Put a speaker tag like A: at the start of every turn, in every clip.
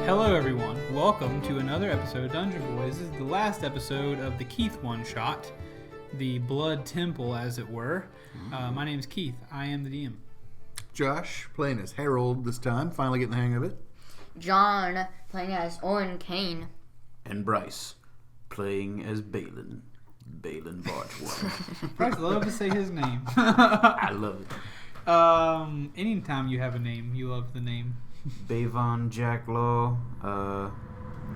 A: Hello everyone, welcome to another episode of Dungeon Boys. This is the last episode of the Keith one-shot, the Blood Temple as it were. My name is Keith, I am the DM.
B: Josh, playing as Harold this time, finally getting the hang of it.
C: John, playing as Orin Cayne.
D: And Brice, playing as Baylin. Baylin Bargewater.
A: Brice love to say his name.
D: I love it.
A: Anytime you have a name, you love the name.
D: Bayvon, Jacklaw,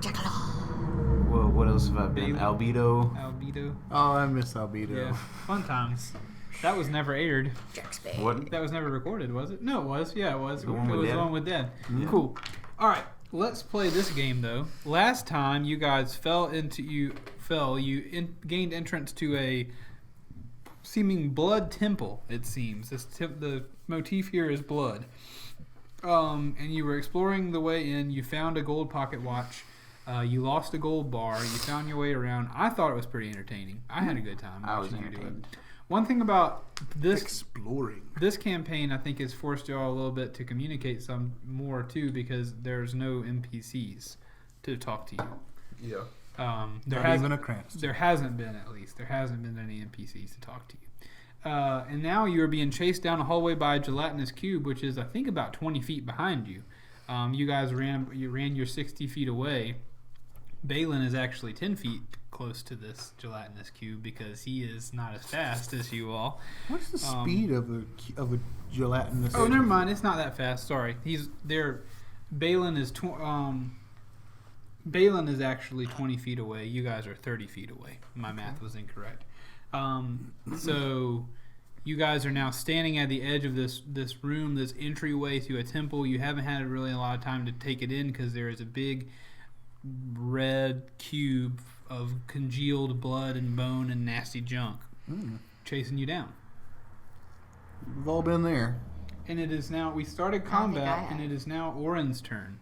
C: Jackalaw.
D: well, what else have I been?
A: Baylin.
D: Albedo.
A: Albedo.
B: Oh, I miss Albedo.
A: Yeah, fun times. That was never aired.
C: Jack Spade.
D: What?
A: That was never recorded, was it? No, it was. Yeah, it was.
D: The one
A: It
D: with
A: was
D: Dad?
A: the one with Dad.
D: Yeah.
A: Cool. All right, let's play this game though. Last time you guys gained entrance to a seeming blood temple. It seems the motif here is blood. And you were exploring the way in. You found a gold pocket watch. You lost a gold bar. You found your way around. I thought it was pretty entertaining. I had a good time.
D: I was
A: watching you do it.
D: entertained.
A: One thing about this
B: Exploring.
A: this campaign, I think, has forced you all a little bit to communicate some more too, because there's no NPCs to talk to you.
B: Yeah.
A: There
B: Not even a Krantz.
A: There hasn't been, at least. There hasn't been any NPCs to talk to you. And now you are being chased down a hallway by a gelatinous cube, which is, I think, about 20 feet behind you. You guys ran your 60 feet away. Baylin is actually 10 feet close to this gelatinous cube because he is not as fast as you all.
B: What's the speed of a gelatinous?
A: Oh, never mind. It's not that fast. Sorry. Baylin is actually 20 feet away. You guys are 30 feet away. My math was incorrect. So you guys are now standing at the edge of this room, this entryway to a temple. You haven't had really a lot of time to take it in because there is a big red cube of congealed blood and bone and nasty junk chasing you down.
B: We've all been there.
A: And it is now, we started combat, and it is now Orin's turn.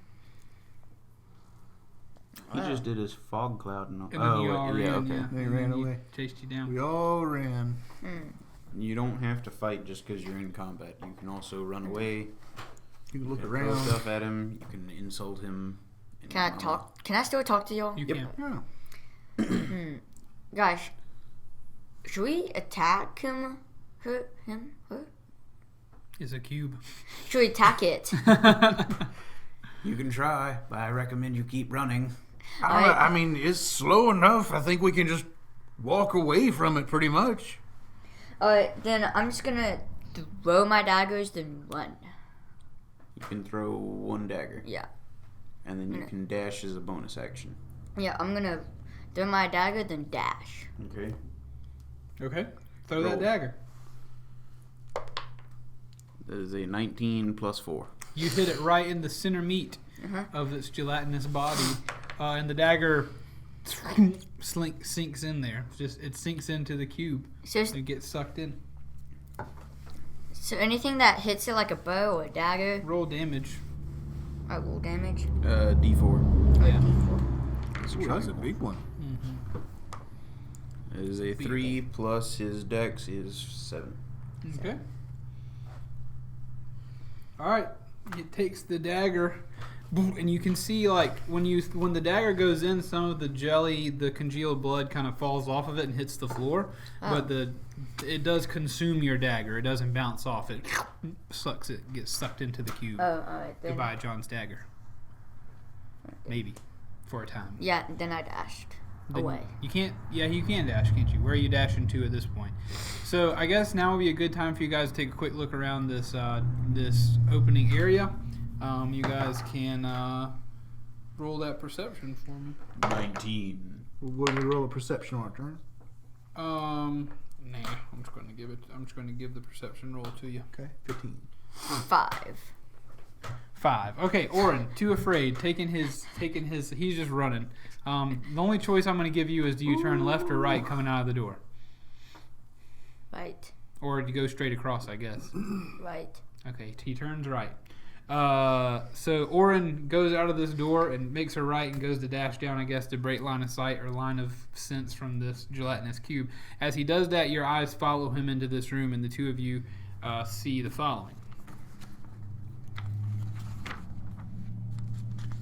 D: He just did his fog cloud.
A: And then you all ran,
D: okay.
B: They
A: and
B: ran
A: then he
B: away.
A: chased you down.
B: We all ran.
D: You don't have to fight just because you're in combat. You can also run away.
B: You can look
D: Throw
B: around.
D: stuff at him. You can insult him.
C: Can I talk? Can I still talk to y'all?
A: You
D: Yep.
A: can.
B: Yeah.
C: Guys, should we attack him? Her?
A: It's a cube.
C: Should we attack it?
D: You can try, but I recommend you keep running.
B: I mean, it's slow enough. I think we can just walk away from it pretty much.
C: Alright, then I'm just gonna throw my daggers, then run.
D: You can throw one dagger.
C: Yeah.
D: And then you can dash as a bonus action.
C: Yeah, I'm gonna throw my dagger, then dash.
D: Okay.
A: Okay. Throw
D: Roll.
A: that dagger.
D: That is a 19 plus 4.
A: You hit it right in the center meat of its gelatinous body, and the dagger sinks in there. It sinks into the cube.
C: So,
A: It gets sucked in.
C: so anything that hits it like a bow or a dagger,
A: Roll damage.
C: I will damage.
D: D4.
A: Yeah.
B: Ooh, that's a big one.
D: That is a 3 plus his dex is 7.
A: Okay. All right. It takes the dagger, boom, and you can see like when the dagger goes in, some of the jelly, the congealed blood, kind of falls off of it and hits the floor. But it does consume your dagger. It doesn't bounce off. It sucks. It gets sucked into the cube.
C: Oh, alright then.
A: Goodbye, John's dagger. Maybe for a time.
C: Yeah, then I dashed
A: Then
C: away.
A: You can't. Yeah, you can dash, can't you? Where are you dashing to at this point? So I guess now would be a good time for you guys to take a quick look around this this opening area. You guys can roll that perception for me.
D: 19.
B: When we roll a perception on our turn.
A: Nah. I'm just going to give the perception roll to you.
B: Okay, 15.
C: 5.
A: 5. Okay, Orin, too afraid, taking his. He's just running. The only choice I'm going to give you is: do you turn left or right coming out of the door,
C: Right.
A: or do you go straight across? I guess.
C: Right.
A: Okay, he turns right. So Orin goes out of this door and makes a right and goes to dash down, I guess, to break line of sight or line of sense from this gelatinous cube. As he does that, your eyes follow him into this room, and the two of you see the following.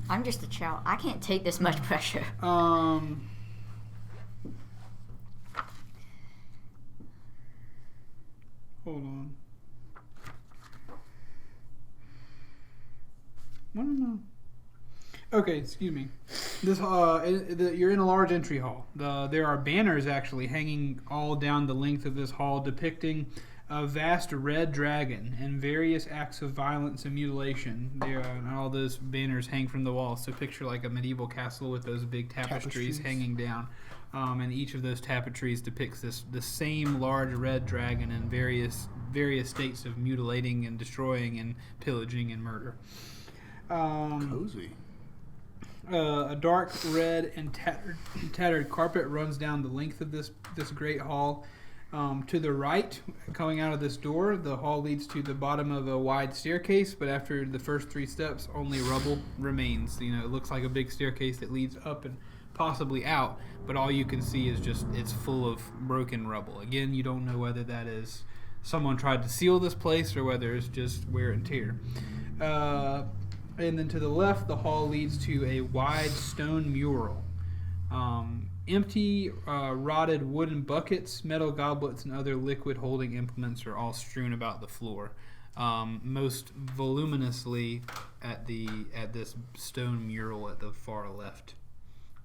C: I'm just a child. I can't take this much pressure.
A: Hold on. What am I? Okay, excuse me. This you're in a large entry hall. There are banners actually hanging all down the length of this hall depicting a vast red dragon and various acts of violence and mutilation. And all those banners hang from the walls. So picture like a medieval castle with those big tapestries hanging down. And each of those tapestries depicts the same large red dragon and various states of mutilating and destroying and pillaging and murder.
B: Cozy.
A: A dark red and tattered carpet runs down the length of this great hall. To the right, coming out of this door, the hall leads to the bottom of a wide staircase, but after the first 3 steps, only rubble remains. It looks like a big staircase that leads up and possibly out, but all you can see is just it's full of broken rubble. Again, you don't know whether that is someone tried to seal this place or whether it's just wear and tear. And then to the left, the hall leads to a wide stone mural. Empty, rotted wooden buckets, metal goblets, and other liquid-holding implements are all strewn about the floor, most voluminously at this stone mural at the far left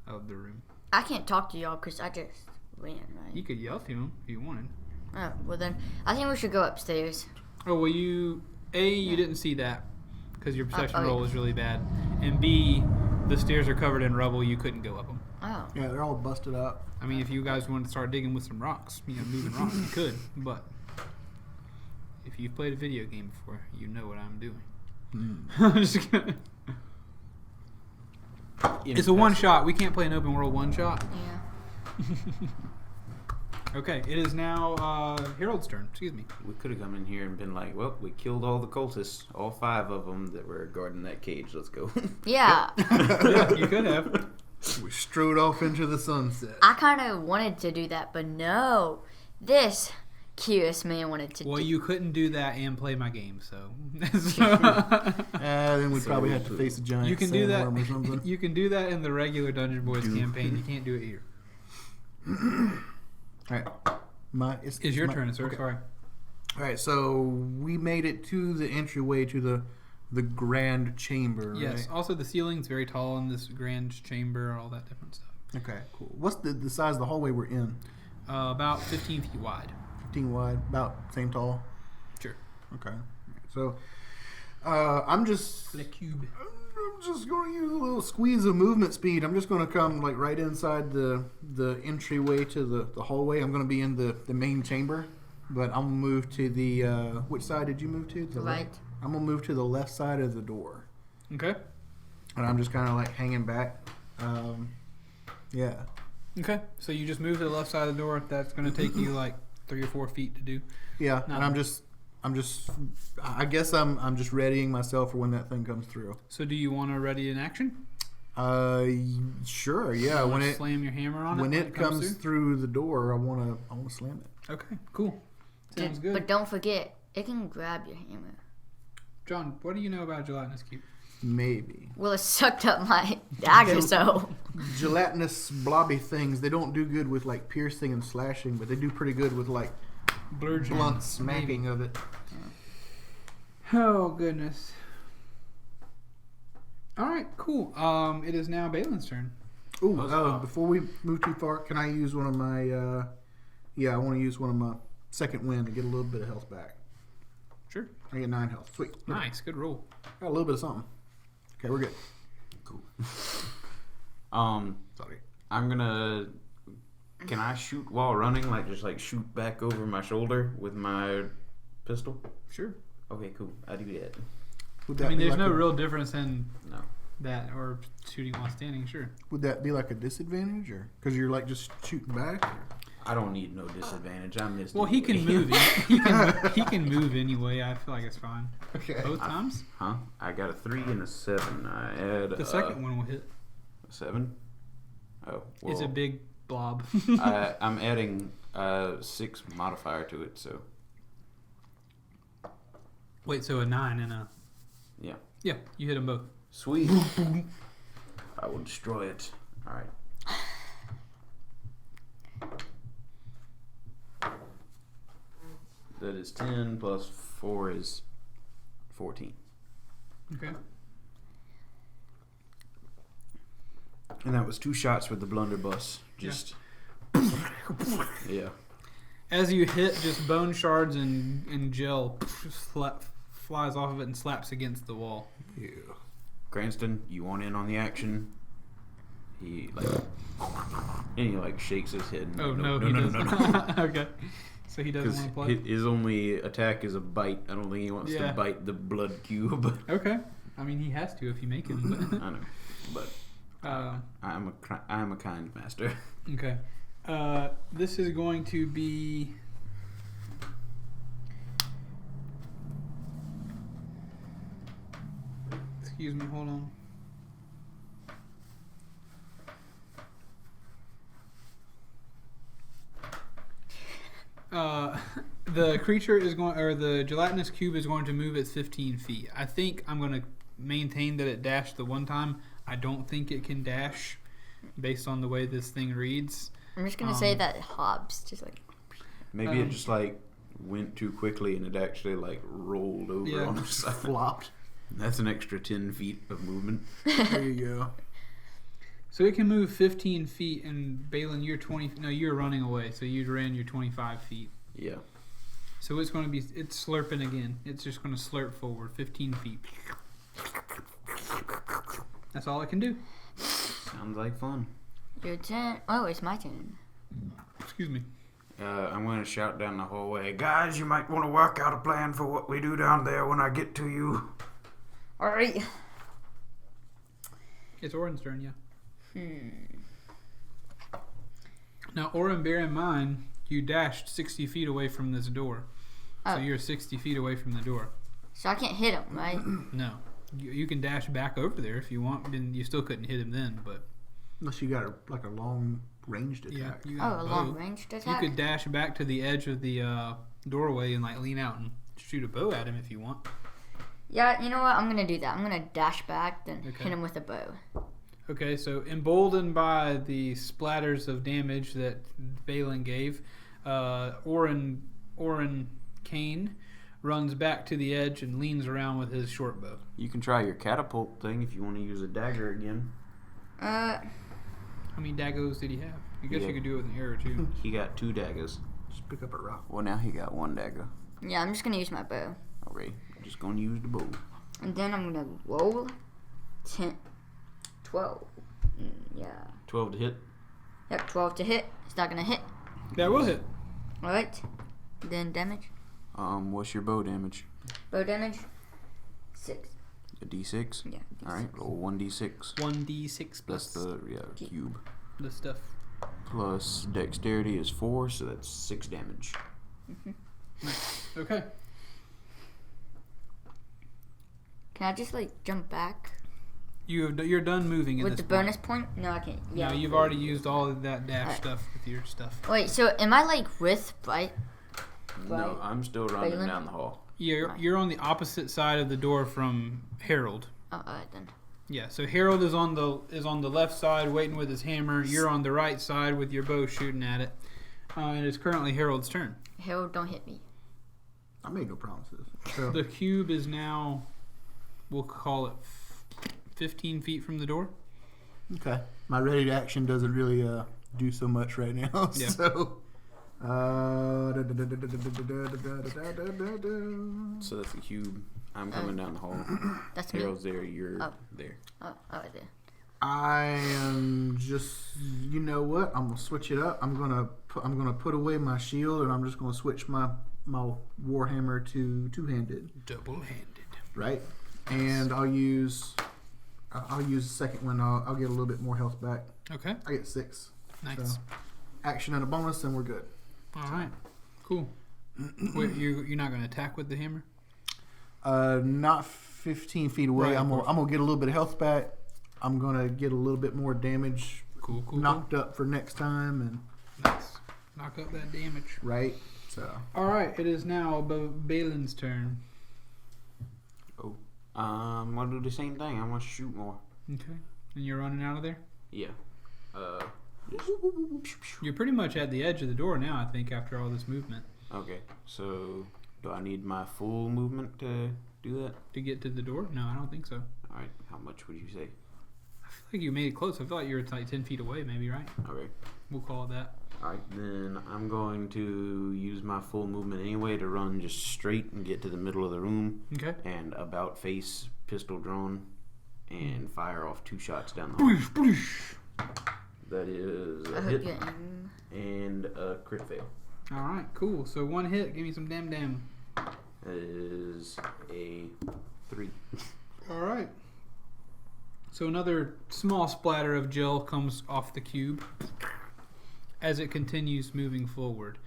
A: of the room.
C: I can't talk to y'all because I just ran, right?
A: You could yell to him if you wanted.
C: Oh, well then, I think we should go upstairs.
A: Oh, well, you didn't see that because your perception roll was really bad, and B, the stairs are covered in rubble. You couldn't go up them.
C: Oh.
B: Yeah, they're all busted up.
A: I mean, if you guys wanted to start digging with some rocks, moving rocks, you could. But if you've played a video game before, you know what I'm doing. I'm just kidding. It's a one-shot. We can't play an open world one-shot.
C: Yeah.
A: Okay, it is now Harold's turn. Excuse me.
D: We could have come in here and been like, well, we killed all the cultists, all 5 of them that were guarding that cage. Let's go.
C: Yeah.
A: Yeah, you could have.
B: We strode off into the sunset.
C: I kind of wanted to do that, but no. This curious man wanted to
A: Well,
C: do
A: you couldn't do that and play my game, so.
B: Then we'd probably have to face a giant
A: You can do that.
B: sandworm or something.
A: You can do that in the regular Dungeon Boys campaign. You can't do it here.
B: All right.
A: It's your turn, sir.
B: Okay.
A: Sorry.
B: All right, so we made it to the entryway to the grand chamber,
A: Yes.
B: right?
A: Also, the ceiling's very tall in this grand chamber, all that different stuff.
B: Okay, cool. What's the size of the hallway we're in?
A: About 15 feet wide.
B: 15 wide, about same tall?
A: Sure.
B: Okay. So, I'm just
A: The cube.
B: I'm just going to use a little squeeze of movement speed. I'm just going to come like right inside the entryway to the hallway. I'm going to be in the main chamber, but I'm going to move to the which side did you move to?
C: the right.
B: I'm going to move to the left side of the door.
A: Okay.
B: And I'm just kind of like hanging back. Yeah.
A: Okay. So you just move to the left side of the door. That's going to take you like 3 or 4 feet to do.
B: Yeah,
A: No.
B: and I guess I'm just readying myself for when that thing comes through.
A: So do you want to ready an action?
B: Sure, yeah.
A: You
B: When
A: wanna
B: it
A: slam your hammer on
B: when
A: it
B: it comes through the door, I wanna slam it.
A: Okay. Cool. Sounds good.
C: But don't forget, it can grab your hammer.
A: John, what do you know about gelatinous cube?
B: Maybe
C: Well, it sucked up my dagger, so.
B: gelatinous blobby things. They don't do good with like piercing and slashing, but they do pretty good with like
A: Bludgeon.
B: blunt smacking of it.
A: Oh goodness. All right, cool. It is now Baylin's turn.
B: Ooh, before we move too far, can I use one of my? I want to use one of my second wind to get a little bit of health back.
A: Sure.
B: I get 9 health. Sweet.
A: Nice, good roll.
B: Got a little bit of something. Okay, we're good.
D: Cool.
B: Sorry.
D: I'm gonna. Can I shoot while running? Like just like shoot back over my shoulder with my pistol?
A: Sure.
D: Okay, cool. I do that.
B: Would
A: I
B: that
A: mean,
B: be
A: there's
B: like
A: no
B: a-
A: real difference in
D: No.
A: that or shooting while standing. Sure.
B: Would that be like a disadvantage, or because you're like just shooting back?
D: I don't need no disadvantage. I missed.
A: Well, he can
D: anyway.
A: move. He can move anyway. I feel like it's fine.
B: Okay.
A: Both times.
D: Huh? I got a 3 and a 7. I add
A: The second one will hit.
D: a 7. Oh, well,
A: It's a big blob.
D: I'm adding 6 modifier to it, so
A: Wait, so a 9 and a.
D: yeah.
A: Yeah, you hit them both.
D: Sweet. I will destroy it. All right. That is 10 plus 4 is 14.
A: Okay.
D: And that was 2 shots with the blunderbuss. Just yeah.
A: As you hit, just bone shards and gel flies off of it and slaps against the wall.
B: Yeah.
D: Cranston, you want in on the action? He shakes his head.
A: Oh no, he doesn't. Okay, so he doesn't want to play.
D: His only attack is a bite. I don't think he wants to bite the blood cube.
A: Okay, I mean he has to if you make him.
D: I know, but I'm a kind master.
A: Okay, this is going to be. Excuse me, hold on. The creature is going, or the gelatinous cube is going to move its 15 feet. I think I'm going to maintain that it dashed the one time. I don't think it can dash based on the way this thing reads.
C: I'm just going to say that it hops, just like...
D: Maybe it just went too quickly and it actually rolled over on the side.
B: Flopped.
D: That's an extra 10 feet of movement.
B: There you go.
A: So it can move 15 feet, and Baylin, you're 20. No, you're running away, so you ran your 25 feet.
D: Yeah.
A: So it's going to be, it's slurping again. It's just going to slurp forward 15 feet. That's all it can do.
D: Sounds like fun.
C: Your turn. Oh, it's my turn.
A: Excuse me.
D: I'm going to shout down the hallway, guys, you might want to work out a plan for what we do down there when I get to you.
C: Alright.
A: It's Orin's turn, yeah. Now, Orin, bear in mind, you dashed 60 feet away from this door. So you're 60 feet away from the door.
C: So I can't hit him, right?
A: No. You can dash back over there if you want. Then you still couldn't hit him then, but...
B: Unless you got a long ranged attack.
A: Yeah, you got
C: a long ranged attack?
A: You could dash back to the edge of the doorway and lean out and shoot a bow at him if you want.
C: Yeah, you know what? I'm going to do that. I'm going to dash back, then hit him with a bow.
A: Okay, so emboldened by the splatters of damage that Baylin gave, Orin Cayne runs back to the edge and leans around with his short bow.
D: You can try your catapult thing if you want to use a dagger again.
A: How many daggers did he have? I guess you could do it with an arrow too.
D: He got 2 daggers.
B: Just pick up a rock.
D: Well, now he got 1 dagger.
C: Yeah, I'm just going to use my bow.
D: Okay, I'm just going to use the bow.
C: And then I'm going to roll 12. Yeah.
D: 12 to hit?
C: Yep, 12 to hit. It's not going to hit.
A: That will hit.
C: Alright. Then damage.
D: What's your bow damage?
C: Bow damage? 6.
D: A d6?
C: Yeah.
D: Alright, roll 1d6.
A: 1d6 plus
D: That's the cube.
A: the stuff.
D: Plus dexterity is 4, so that's 6 damage.
A: Nice. Okay.
C: Can I just jump back?
A: You're done moving at
C: With
A: this
C: the bonus point? No, I can't. Yeah.
A: No, you've already used all of that dash stuff with your stuff.
C: Wait, so am I with Brice?
D: No, I'm still running
C: Baylin?
D: down the hall.
A: Yeah, you're on the opposite side of the door from Harold.
C: Oh, alright then.
A: Yeah, so Harold is on the left side waiting with his hammer. You're on the right side with your bow shooting at it. And it's currently Harold's turn.
C: Harold, don't hit me.
B: I made no promises. So
A: The cube is now, we'll call it 15 feet from the door.
B: okay, my ready to action doesn't really do so much right now.
A: Yeah.
B: So.
D: So that's the cube. I'm coming down the hall.
C: That's me.
D: Harold's there. You're there.
C: Oh, right there.
B: I am just, you know what? I'm gonna switch it up. I'm gonna put away my shield, and I'm just gonna switch my warhammer to two-handed.
A: Double-handed.
B: Right, and I'll use the second one. I'll get a little bit more health back.
A: Okay.
B: I get 6.
A: Nice.
B: So, action and a bonus, and we're good.
A: All right. Cool. Wait, you're not going to attack with the hammer?
B: Not 15 feet away.
A: Right,
B: I'm gonna get a little bit of health back. I'm gonna get a little bit more damage
A: Cool.
B: knocked up for next time, and
A: Nice. Knock up that damage.
B: right. So
A: All right. It is now Baylin's turn.
D: I'm gonna do the same thing. I'm gonna shoot more.
A: Okay. And you're running out of there?
D: Yeah.
A: You're pretty much at the edge of the door now, I think, after all this movement.
D: Okay, so do I need my full movement to do that?
A: To get to the door? No, I don't think so.
D: All right, how much would you say?
A: I feel like you made it close. I feel like you were like 10 feet away, maybe, right?
D: Okay.
A: We'll call it that.
D: All right, then I'm going to use my full movement anyway to run just straight and get to the middle of the room.
A: Okay.
D: And about face, pistol drawn, and fire off 2 shots down the hall. That is a hit and a crit fail.
A: All right, cool. So 1 hit. Give me some damn.
D: That is a 3.
A: All right. So another small splatter of gel comes off the cube as it continues moving forward.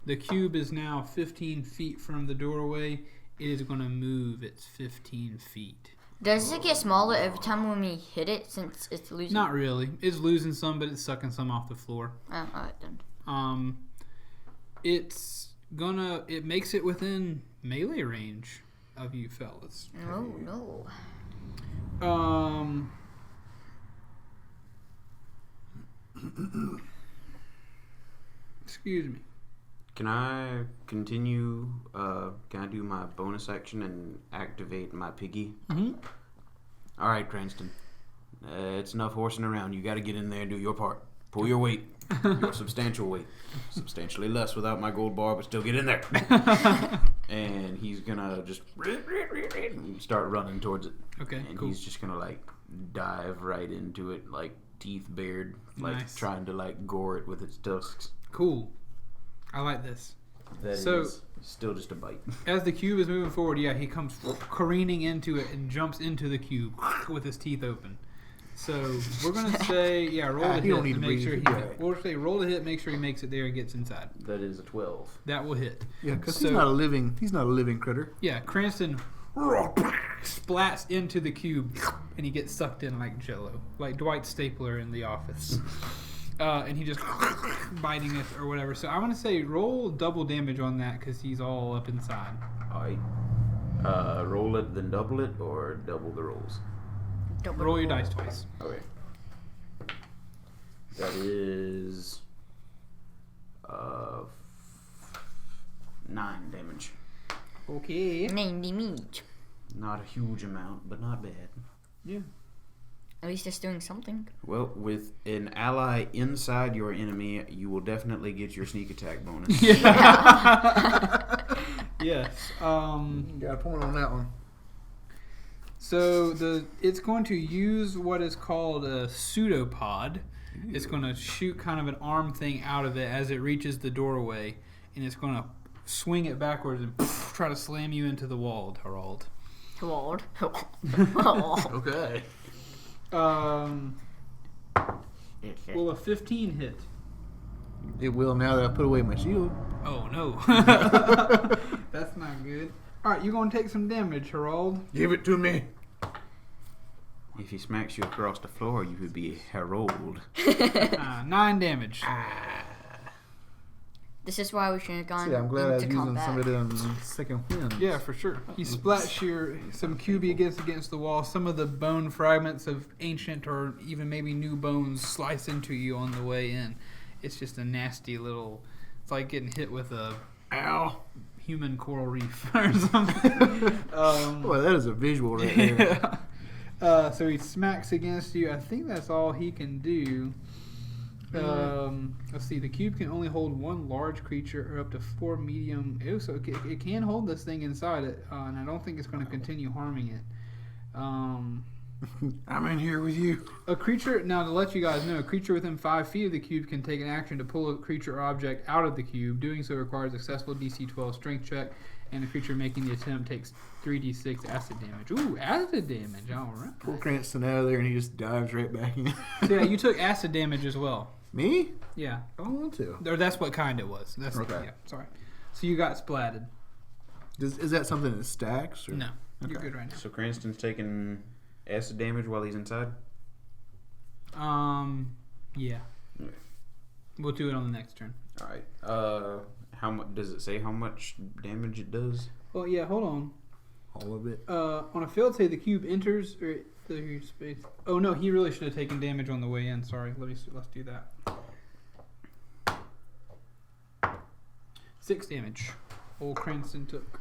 A: The cube is now 15 feet from the doorway. It is going to move its 15 feet.
C: Does it get smaller every time when we hit it since it's losing?
A: Not really. It's losing some, but it's sucking some off the floor.
C: Oh, alright then.
A: It makes it within melee range of you fellas.
C: No.
A: Excuse me.
D: Can I continue? Can I do my bonus action and activate my piggy?
A: Mm-hmm.
D: All right, Cranston. It's enough horsing around. You got to get in there and do your part. Pull your weight. Your substantial weight. Substantially less without my gold bar, but still get in there. And he's gonna just start running towards it.
A: Okay,
D: and
A: cool.
D: he's just gonna like dive right into it, like teeth bared, like
A: Nice.
D: trying to like gore it with its tusks.
A: Cool. I like this.
D: That
A: So-
D: is still just a bite.
A: As the cube is moving forward, he comes careening into it and jumps into the cube with his teeth open. So we're gonna say, roll a
B: you
A: hit
B: don't need
A: to
B: to
A: make
B: breathe.
A: sure
B: You're right.
A: we'll say roll a hit, make sure he makes it there and gets inside.
D: That is a 12.
A: That will hit.
B: Yeah, because
A: So-
B: he's not a living critter.
A: Yeah, Cranston splats into the cube and he gets sucked in like Jello, like Dwight Stapler in The Office. And he just biting it or whatever. So I want to say roll double damage on that because he's all up inside.
D: Alright. Roll it, then double it, or double the rolls?
A: Roll your dice twice.
D: Okay. That is 9 damage.
A: Okay.
C: 90 meat.
D: Not a huge amount, but not bad.
A: Yeah.
C: At least it's doing something.
D: Well, with an ally inside your enemy, you will definitely get your sneak attack bonus.
A: Yes.
B: Got a point on that one.
A: So it's going to use what is called a pseudopod. It's going to shoot kind of an arm thing out of it as it reaches the doorway, and it's going to swing it backwards and try to slam you into the wall, Harold.
C: Harold.
B: Okay.
A: Will a 15 hit?
B: It will now that I put away my shield.
A: Oh no. That's not good. Alright, you're going to take some damage, Harold.
B: Give it to me.
D: If he smacks you across the floor, you would be Harold.
A: 9 damage.
C: This is why we shouldn't have gone
B: See, I'm glad I was
C: into
B: using
C: combat.
B: some of them second wind.
A: Yeah, for sure. He splats some QB against the wall. Some of the bone fragments of ancient or even maybe new bones slice into you on the way in. It's just a nasty little... It's like getting hit with a human coral reef or something.
B: Boy, that is a visual right there.
A: Yeah. So he smacks against you. I think that's all he can do. Let's see. The cube can only hold 1 large creature or up to 4 medium. So it can hold this thing inside it, and I don't think it's going to continue harming it.
B: I'm in here with you.
A: A creature, now to let you guys know, a creature within 5 feet of the cube can take an action to pull a creature or object out of the cube. Doing so requires a successful DC 12 strength check, and the creature making the attempt takes 3d6 acid damage. Ooh, acid damage, alright.
B: Pull Cranston out of there and he just dives right back in.
A: So yeah, you took acid damage as well.
B: Me?
A: Yeah.
B: I don't want to.
A: Or that's what kind it was. That's
B: Okay.
A: Yeah, sorry. So you got splatted.
B: Is that something that stacks? Or?
A: No, you're
B: Okay.
A: good right
D: So Cranston's taking acid damage while he's inside?
A: now. Yeah.
D: Okay.
A: We'll do it on the next turn.
D: Alright. How much does it say how much damage it does?
A: Well, yeah, hold on.
B: All of it.
A: On a failed save, the cube enters the space. Oh no, he really should have taken damage on the way in. Sorry, let's do that. 6 damage. Old Cranston took.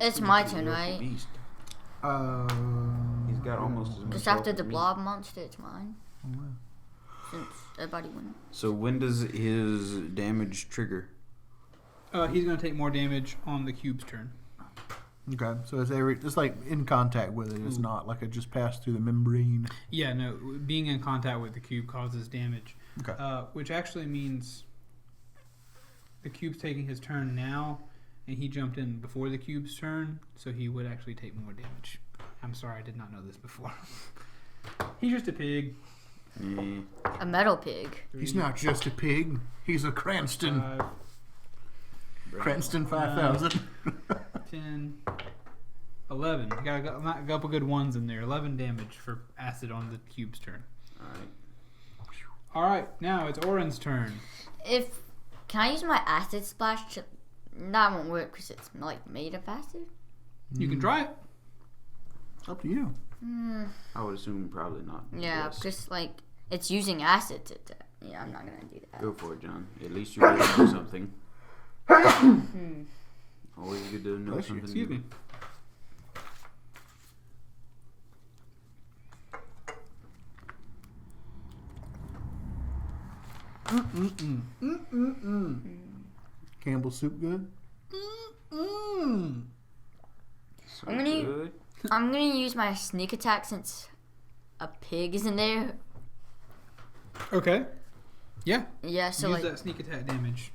C: It's my turn, right?
D: Beast. He's got almost as much.
C: Just
D: health
C: after the
D: as me.
C: blob monster, it's mine. Since everybody went.
D: So when does his damage trigger?
A: He's going to take more damage on the cube's turn.
B: Okay, so it's like in contact with it. It's not like it just passed through the membrane.
A: Yeah, no. Being in contact with the cube causes damage.
B: Okay.
A: Which actually means the cube's taking his turn now, and he jumped in before the cube's turn, so he would actually take more damage. I'm sorry, I did not know this before. He's just a pig.
D: Yeah.
C: A metal pig.
B: He's not just a pig. He's a Cranston.
A: 5,
B: Cranston 5000.
A: 10, 11. You got a couple good ones in there. 11 damage for acid on the cube's turn.
D: Alright.
A: Alright, now it's Orin's turn.
C: Can I use my acid splash? That won't work because it's like made of acid.
A: You can try it.
B: Up to you.
D: I would assume probably not.
C: Yeah,
D: Yes.
C: because like it's using acid to. Yeah, I'm not gonna do that.
D: Go for it, John. At least you're able to do something. Always good to know
B: Bless you.
D: something.
A: Excuse
D: new.
A: me.
B: Campbell soup good?
D: So
C: I'm gonna-
D: good.
C: I'm gonna use my sneak attack since a pig is in there.
A: Okay. Yeah.
C: Yeah, so
A: Use
C: like,
A: that sneak attack damage.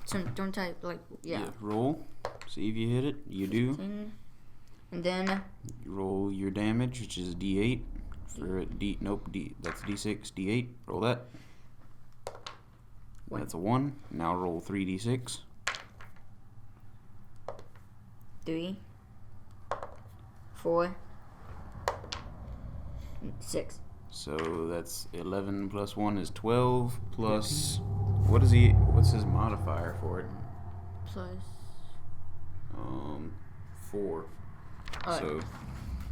C: so don't I like yeah.
D: Roll. See if you hit it. You do.
C: And then
D: You roll your damage, which is D8 for D. Nope. D. That's D6. D8. Roll that.
C: One.
D: That's a 1. Now roll 3d6.
C: 3, 4, 6.
D: So that's 11 plus 1 is 12 plus. What is he? What's his modifier for it?
C: Plus.
D: 4.
C: Alright.
D: So,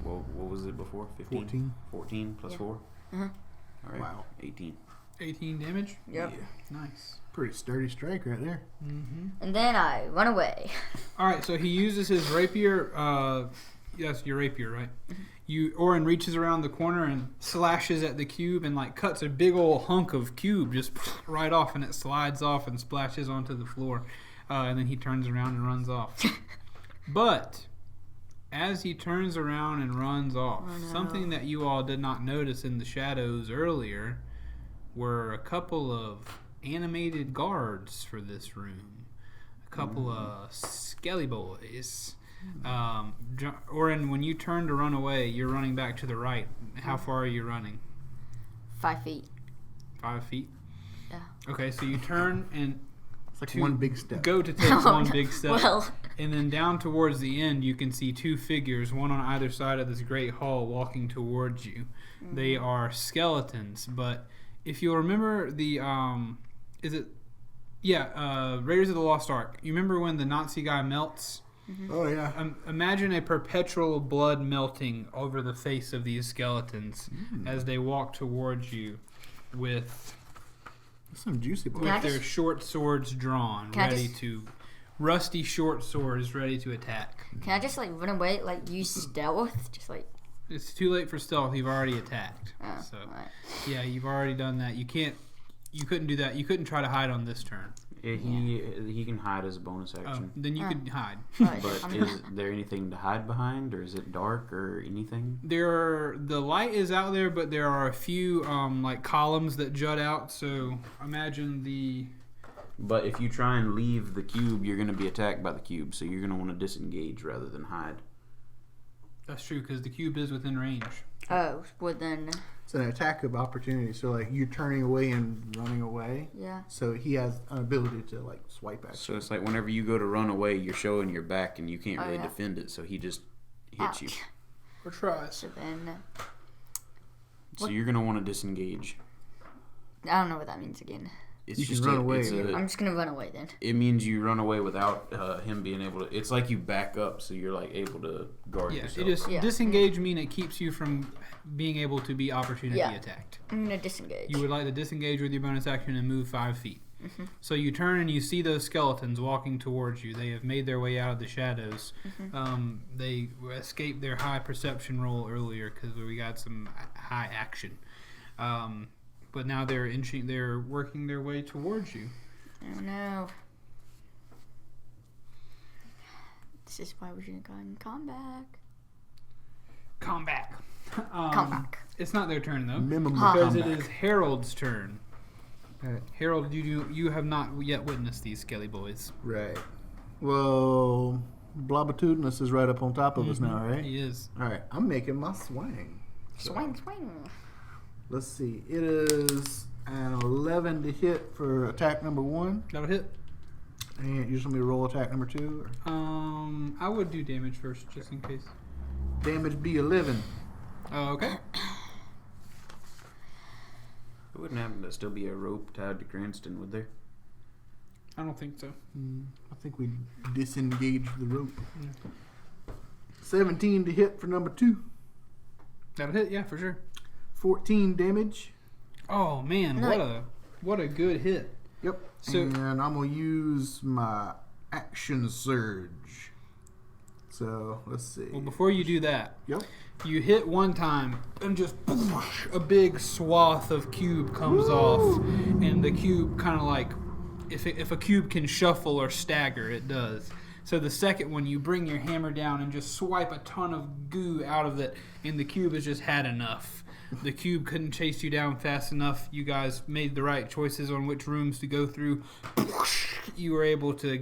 D: what was it before? 15?
B: 14.
D: 14 plus
C: Yeah.
D: 4?
C: Uh-huh.
D: Alright.
B: Wow.
D: 18.
A: 18 damage.
C: Yep.
A: Nice.
B: Pretty sturdy strike right there.
A: Mm-hmm.
C: And then I run away.
A: All right, so he uses his rapier. Yes, your rapier, right? Orin reaches around the corner and slashes at the cube and like cuts a big old hunk of cube just right off, and it slides off and splashes onto the floor. And then he turns around and runs off. But as he turns around and runs off, something that you all did not notice in the shadows earlier were a couple of animated guards for this room. A couple of skelly boys. Orin, when you turn to run away, you're running back to the right. How far are you running?
C: 5 feet.
A: 5 feet?
C: Yeah.
A: Okay, so you turn and
B: It's like
A: to
B: one big step.
A: go to take one big step.
C: Well,
A: And then down towards the end, you can see 2 figures, one on either side of this great hall, walking towards you. They are skeletons, but if you'll remember the, Raiders of the Lost Ark. You remember when the Nazi guy melts?
B: Oh, yeah.
A: Imagine a perpetual blood melting over the face of these skeletons as they walk towards you with
B: Some juicy boys.
C: Can I
A: their
C: just-
A: short swords drawn,
C: Can I
A: ready
C: just-
A: to rusty short swords ready to attack.
C: can I just like run away, like use stealth, just like?
A: It's too late for stealth. You've already attacked.
C: Oh,
A: So
C: alright.
A: yeah, you've already done that. You couldn't do that. You couldn't try to hide on this turn.
D: Yeah, he can hide as a bonus
A: Oh,
D: action.
A: then you could hide.
C: Alright,
D: But
C: I'm
D: is there anything to hide behind, or is it dark, or anything?
A: The light is out there, but there are a few like columns that jut out. So imagine the.
D: But if you try and leave the cube, you're going to be attacked by the cube, so you're going to want to disengage rather than hide.
A: That's true because the cube is within range.
C: Oh, well then,
B: It's an attack of opportunity. So, like, you turning away and running away.
C: yeah.
B: So he has an ability to, like, swipe at
D: So it's like whenever you go to run away, you're showing your back, and you can't
C: Oh,
D: really
C: yeah.
D: defend it, so he just hits you.
C: Ouch.
A: Or tries.
C: So then,
D: So you're going to want to disengage.
C: I don't know what that means again.
D: It's
B: You can
D: just
B: run away.
C: I'm just gonna run away then.
D: It means you run away without him being able to. It's like you back up, so you're like able to guard
A: Yeah,
D: yourself.
A: it just disengage mean it keeps you from being able to be opportunity attacked.
C: I'm gonna disengage.
A: You would like to disengage with your bonus action and move 5 feet. So you turn and you see those skeletons walking towards you. They have made their way out of the shadows. They escaped their high perception roll earlier because we got some high action. But now they're working their way towards you.
C: Oh no. This is why we shouldn't go and come back.
A: Come back.
C: Come back.
A: It's not their turn though.
B: Minimum
A: Because it
B: comeback.
A: is Harold's turn.
B: Right.
A: Harold, you have not yet witnessed these skelly boys.
B: Right. Well, Blobitudinous is right up on top of us now, right?
A: He is.
B: All right. I'm making my swing. So,
C: Swing.
B: let's see. It is an 11 to hit for attack number 1.
A: That'll hit.
B: And you just want me to roll attack number 2? Or?
A: I would do damage first, just in case.
B: Damage be 11.
A: Oh, okay.
D: It wouldn't happen to still be a rope tied to Cranston, would there?
A: I don't think so.
B: I think we disengaged the rope. 17 to hit for number 2.
A: That'll hit, yeah, for sure.
B: 14 damage.
A: Oh man, what a good hit.
B: Yep.
A: So-
B: and I'm going to use my action surge. So, let's see.
A: Well, before you do that,
B: Yep.
A: you hit one time and just a big swath of cube comes off, and the cube kind of like, if a cube can shuffle or stagger, it does. So the second one, you bring your hammer down and just swipe a ton of goo out of it, and the cube has just had enough. The cube couldn't chase you down fast enough. You guys made the right choices on which rooms to go through. You were able to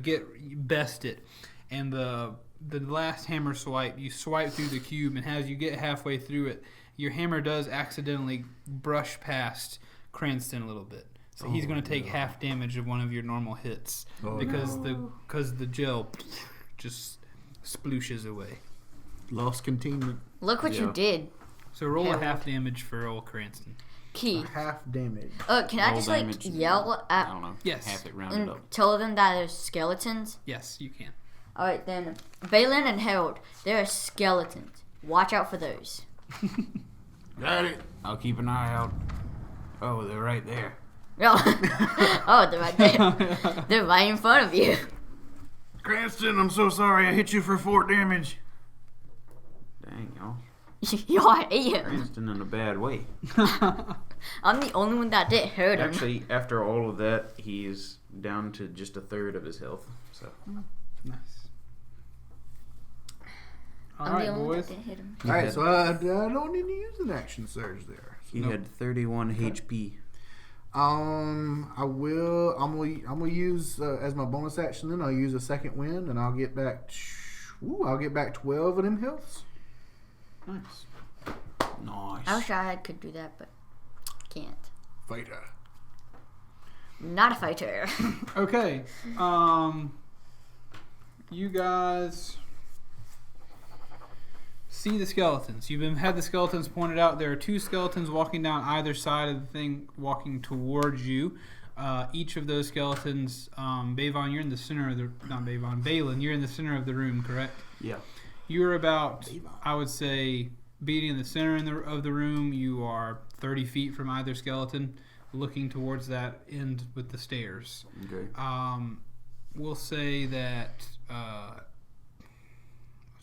A: best it, and the last hammer swipe, you swipe through the cube, and as you get halfway through it, your hammer does accidentally brush past Cranston a little bit. So he's going to take half damage of one of your normal hits because the gel just splooshes away.
B: Lost containment.
C: Look what you did.
A: So roll a
C: Harold.
A: half damage for old Cranston.
C: Key.
B: Half damage.
C: Can I
D: Roll
C: just
D: damage,
C: yell
D: I
C: at
D: don't know.
A: Yes.
D: Half it rounded
C: and
D: up.
C: tell them that there's skeletons?
A: Yes, you can.
C: Alright then. Baylin and Harold, there are skeletons. Watch out for those.
D: Got it. I'll keep an eye out. Oh, they're right there.
C: Oh, they're right there. They're right in front of you.
B: Cranston, I'm so sorry. I hit you for 4 damage.
D: Dang, y'all.
C: Y'all hate him.
D: Cranston in a bad way.
C: I'm the only one that didn't hurt him.
D: Actually, after all of that, he's down to just a third of his health. So
A: Nice. All
C: I'm
A: right,
C: the only one
A: boys.
C: that didn't hit him.
B: All right, so I don't need to use an action surge there.
D: he had 31 HP.
B: I will. I'm gonna use as my bonus action. Then I'll use a second wind, and I'll get back. I'll get back 12 of them healths.
A: Nice.
C: I
D: Nice.
C: wish I could do that, but can't.
B: Fighter.
C: Not a fighter.
A: Okay. You guys see the skeletons. You've had the skeletons pointed out. There are 2 skeletons walking down either side of the thing, walking towards you. Each of those skeletons, Baylin, you're in the center of the Baylin, you're in the center of the room, correct?
D: Yeah.
A: You're about, I would say, being in the center of the room. You are 30 feet from either skeleton, looking towards that end with the stairs.
D: Okay.
A: We'll say that. What's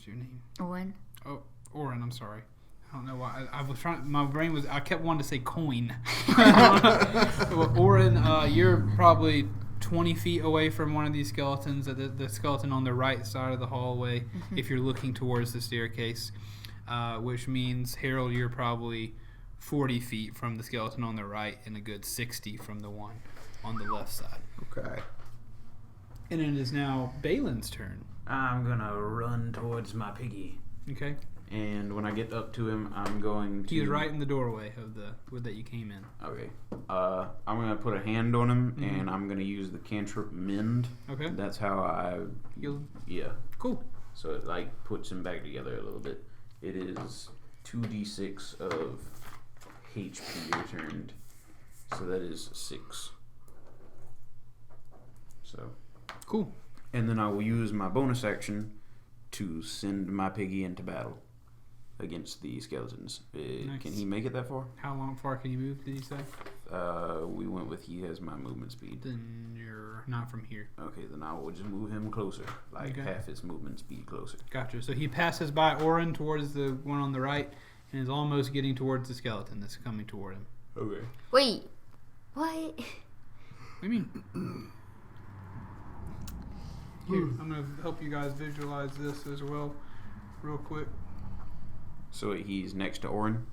A: your name?
C: Orin.
A: Oh, Orin. I'm sorry. I don't know why. I was trying. My brain was. I kept wanting to say coin. Well, Orin, you're probably 20 feet away from one of these skeletons. The skeleton on the right side of the hallway. If you're looking towards the staircase, which means Harold, you're probably 40 feet from the skeleton on the right, and a good 60 from the one on the left side.
B: Okay.
A: And it is now Baylin's turn.
D: I'm gonna run towards my piggy,
A: Okay.
D: and when I get up to him, I'm going to.
A: He is right in the doorway of the that you came in.
D: Okay. I'm gonna put a hand on him, and I'm gonna use the cantrip mend.
A: Okay.
D: That's how I.
A: You'll,
D: Yeah.
A: cool.
D: So it like puts him back together a little bit. It is 2d6 of HP returned. So that is 6. So,
A: Cool.
D: and then I will use my bonus action to send my piggy into battle against the skeletons.
A: Nice.
D: Can he make it that far?
A: How far can you move, did you say?
D: We went with he has my movement speed.
A: Then you're not from here.
D: Okay, then I will just move him closer, like
A: Okay.
D: half his movement speed closer.
A: Gotcha. So he passes by Orin towards the one on the right and is almost getting towards the skeleton that's coming toward him.
D: Okay.
C: Wait. What?
A: What do you mean? Here, I'm going to help you guys visualize this as well, real quick.
D: So he's next to Orin?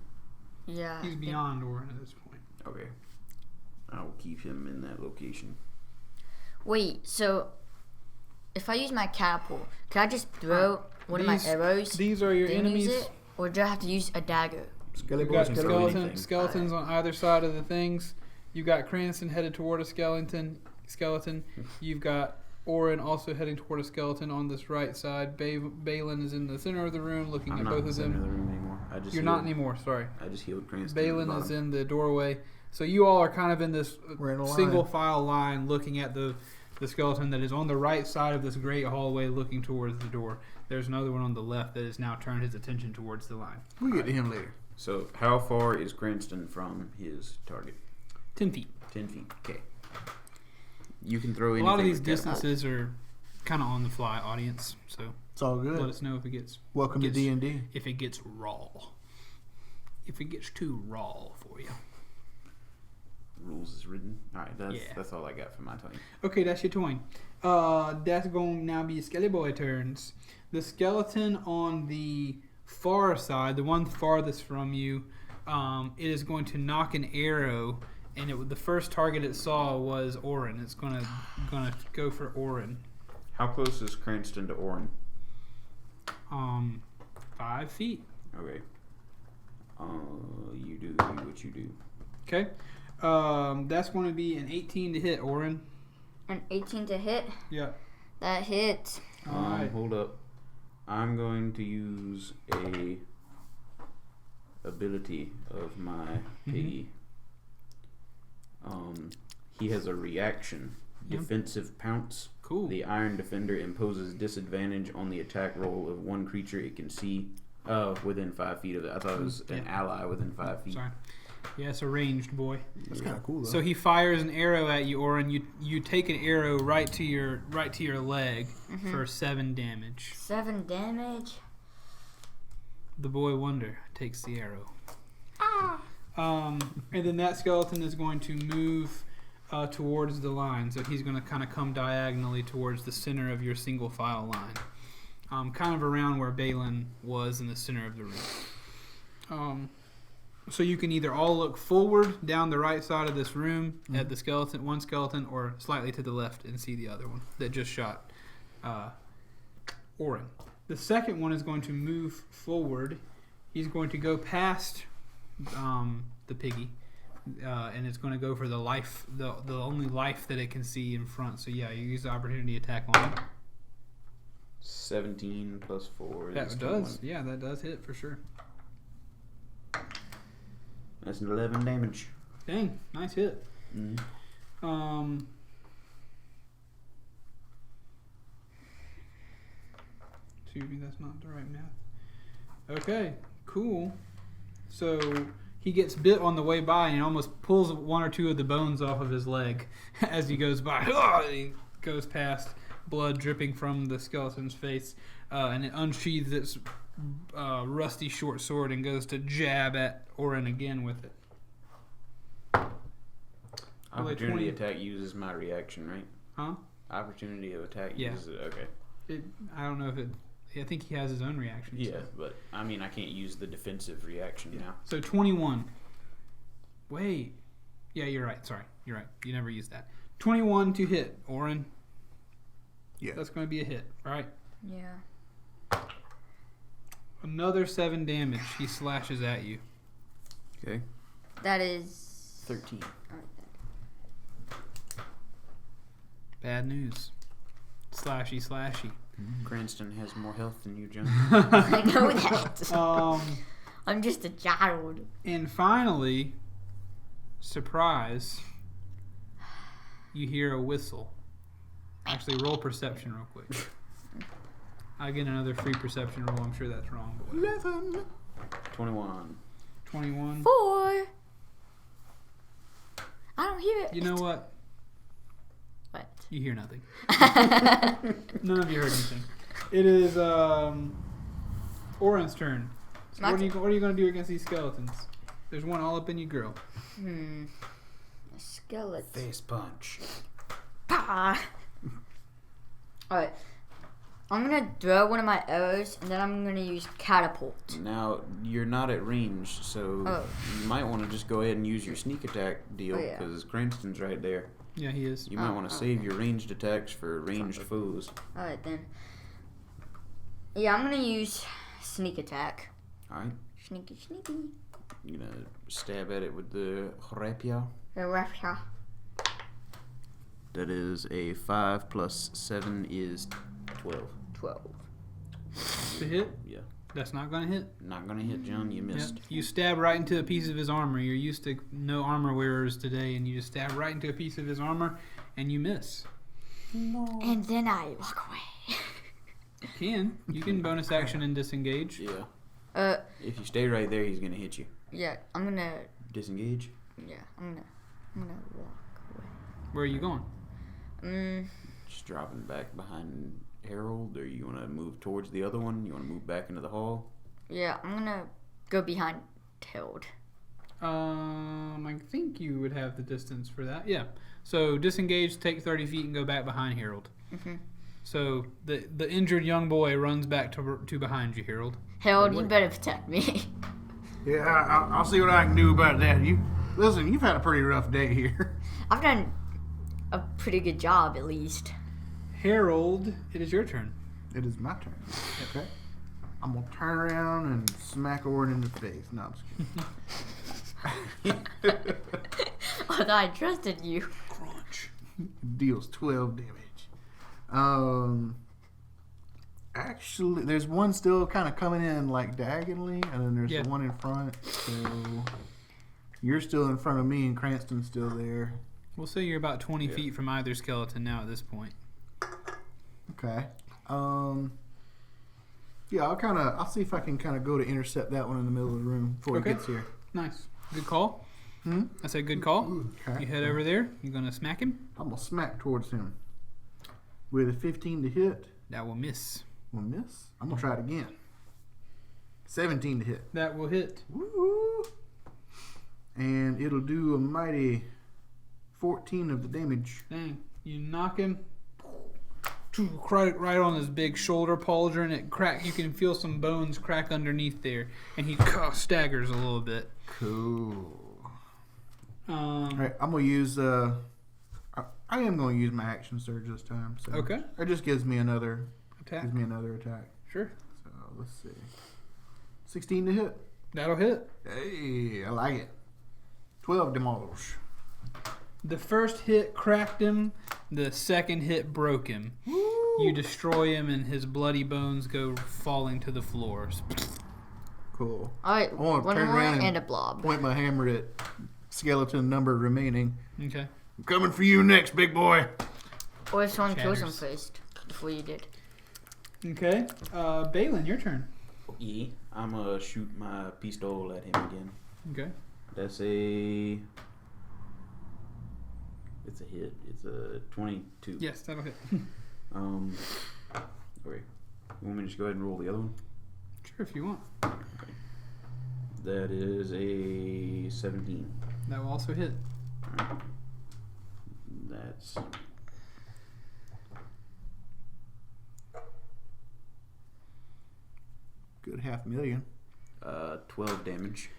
C: Yeah.
A: He's beyond Orin at this point.
D: Okay. I will keep him in that location.
C: Wait, so if I use my catapult, can I just throw one of my arrows?
A: These are your
C: then
A: enemies.
C: use it, or do I have to use a dagger?
A: You've got
D: Skeleton. Anything.
A: skeletons on either side of the things. You've got Cranston headed toward a skeleton. You've got Orin also heading toward a skeleton on this right side. Baylin is in the center of the room looking
D: I'm
A: at
D: not
A: both
D: in the
A: of
D: center of
A: them.
D: the room anymore. I just
A: You're
D: healed,
A: not anymore, sorry.
D: I just healed Cranston.
A: Baylin is in the doorway. So you all are kind of in this
B: We're in a line.
A: single file line looking at the skeleton that is on the right side of this great hallway looking towards the door. There's another one on the left that has now turned his attention towards the line.
B: We'll get to him later.
D: So how far is Cranston from his target?
A: 10 feet.
D: 10 feet. Okay. You can throw
A: A
D: anything.
A: lot of these
D: with catapult.
A: distances are kind of on the fly, audience. So
B: It's all good.
A: let us know if it gets
B: Welcome to
A: gets-
B: D&D.
A: if it gets raw. If it gets too raw for you.
D: Rules is written. Alright,
A: Yeah.
D: that's all I got for my turn.
A: Okay, that's your turn. That's going to now be Skelly Boy turns. The skeleton on the far side, the one farthest from you, it is going to knock an arrow, and the first target it saw was Orin. It's gonna go for Orin.
D: How close is Cranston to Orin?
A: 5 feet.
D: Okay. You do what you do.
A: Okay. That's going to be an 18 to hit, Orin.
C: An 18 to hit.
A: Yeah.
C: That hits.
A: All right.
D: Hold up. I'm going to use a ability of my piggy. He has a reaction.
A: Yep.
D: Defensive pounce.
A: Cool.
D: The Iron Defender imposes disadvantage on the attack roll of one creature it can see within 5 feet of it. I thought it was an ally within 5 feet.
A: Sorry. Yeah, it's a ranged boy.
B: That's kind of cool, though.
A: So he fires an arrow at you, Orin. You take an arrow right to your leg for 7 damage.
C: 7 damage.
A: The boy wonder takes the arrow.
C: Ah.
A: And then that skeleton is going to move towards the line. So he's going to kind of come diagonally towards the center of your single file line. Kind of around where Baylin was in the center of the room. So you can either all look forward down the right side of this room at the skeleton, one skeleton, or slightly to the left and see the other one that just shot Orin. The second one is going to move forward. He's going to go past the piggy, and it's going to go for the life, the only life that it can see in front. So yeah, you use the opportunity attack on it.
D: 17 plus 4 is
A: That
D: 21.
A: does, yeah, that does hit for sure.
D: That's an 11 damage.
A: Dang, nice hit. Excuse me, that's not the right math. Okay, cool. So he gets bit on the way by and he almost pulls one or two of the bones off of his leg as he goes by. And he goes past, blood dripping from the skeleton's face, and it unsheathes its rusty short sword and goes to jab at Orin again with it.
D: Opportunity attack uses my reaction, right?
A: Huh?
D: Opportunity of attack
A: Yeah.
D: uses it. Okay.
A: I don't know if it. I think he has his own reaction.
D: Yeah,
A: so.
D: but I mean, I can't use the defensive reaction now.
A: So 21. Wait. Yeah, you're right. Sorry. You're right. You never used that. 21 to hit, Orin.
B: Yeah.
A: That's going to be a hit, right?
C: Yeah.
A: Another 7 damage. He slashes at you.
D: Okay.
C: That is
D: 13.
A: Bad news. Slashy.
D: Cranston has more health than you, John.
C: I know that.
A: Um,
C: I'm just a child.
A: and finally, surprise, you hear a whistle Actually, roll perception real quick. I get another free perception roll. I'm sure that's wrong. But
B: 11.
D: 21.
A: 21.
C: 4. I don't hear it.
A: You know what?
C: What?
A: You hear nothing. None of you heard anything. It is Orin's turn. So what are you going to do against these skeletons? There's one all up in you, girl.
C: A skeleton.
D: Face punch.
C: Ah. Alright. I'm gonna throw one of my arrows and then I'm gonna use catapult.
D: Now, you're not at range, so you might want to just go ahead and use your sneak attack deal, because Cranston's right there.
A: Yeah, he is.
D: You might want to save your ranged attacks for ranged foes.
C: Alright then. Yeah, I'm gonna use sneak attack.
D: Alright.
C: Sneaky.
D: You're going to stab at it with the rapier. That is a 5 plus 7 is 12.
C: 12.
A: To hit?
D: Yeah.
A: That's not going to hit.
D: Not going to hit, John. You missed.
A: Yep. You stab right into a piece of his armor. You're used to no armor wearers today, and you just stab right into a piece of his armor, and you miss.
B: No.
C: And then I walk away.
A: You can bonus action and disengage.
D: Yeah. If you stay right there, he's going to hit you.
C: Yeah, I'm gonna...
D: Disengage?
C: Yeah, I'm gonna walk away.
A: Where are you going?
D: Just dropping back behind Harold, or you want to move towards the other one? You want to move back into the hall?
C: Yeah, I'm gonna go behind Harold.
A: I think you would have the distance for that. Yeah. So disengage, take 30 feet, and go back behind Harold.
C: Mm-hmm.
A: So the injured young boy runs back to behind you, Harold.
C: Harold, you better protect me.
B: Yeah, I'll see what I can do about that. Listen, you've had a pretty rough day here.
C: I've done a pretty good job, at least.
A: Harold, it is your turn.
B: It is my turn. Okay. I'm going to turn around and smack Orin in the face. No, I'm just kidding.
C: Although I trusted you.
A: Crunch.
B: Deals 12 damage. Actually, there's one still kind of coming in like diagonally, and then there's the one in front. So you're still in front of me, and Cranston's still there.
A: We'll say you're about 20 feet from either skeleton now at this point.
B: Okay. Yeah, I'll see if I can kind of go to intercept that one in the middle of the room before he gets here.
A: Nice. Good call. I said good call.
B: Okay.
A: You head over there. You gonna smack him?
B: I'm gonna smack towards him with a 15 to hit.
A: That will miss.
B: Will miss. I'm gonna try it again. 17 to hit.
A: That will hit.
B: Woo! And it'll do a mighty 14 of the damage.
A: Dang. You knock him right on his big shoulder pauldron. It crack. You can feel some bones crack underneath there, and he staggers a little bit.
B: Cool.
A: All
B: right, I'm gonna use. I am gonna use my action surge this time. So
A: okay.
B: It just gives me another
A: attack. Sure.
B: So let's see. 16 to hit.
A: That'll hit.
B: Hey, I like it. 12 damage.
A: The first hit cracked him. The second hit broke him.
B: Woo!
A: You destroy him, and his bloody bones go falling to the floor.
B: Cool.
C: Alright,
B: I want to
C: one
B: turn
C: more
B: around
C: and a blob.
B: Point my hammer at skeleton number remaining.
A: Okay.
B: I'm coming for you next, big boy.
C: Or if someone kills him
A: Shatters.
C: first, before you did.
A: Okay. Baylin, your turn.
D: Yeah, I'm gonna shoot my pistol at him again.
A: Okay.
D: That's a... It's a hit. It's a 22.
A: Yes, that'll hit.
D: Wait. You want me to just go ahead and roll the other one?
A: Sure, if you want.
D: Okay. That is a 17.
A: That will also hit.
D: Alright. That's...
B: Good 500,000.
D: 12 damage.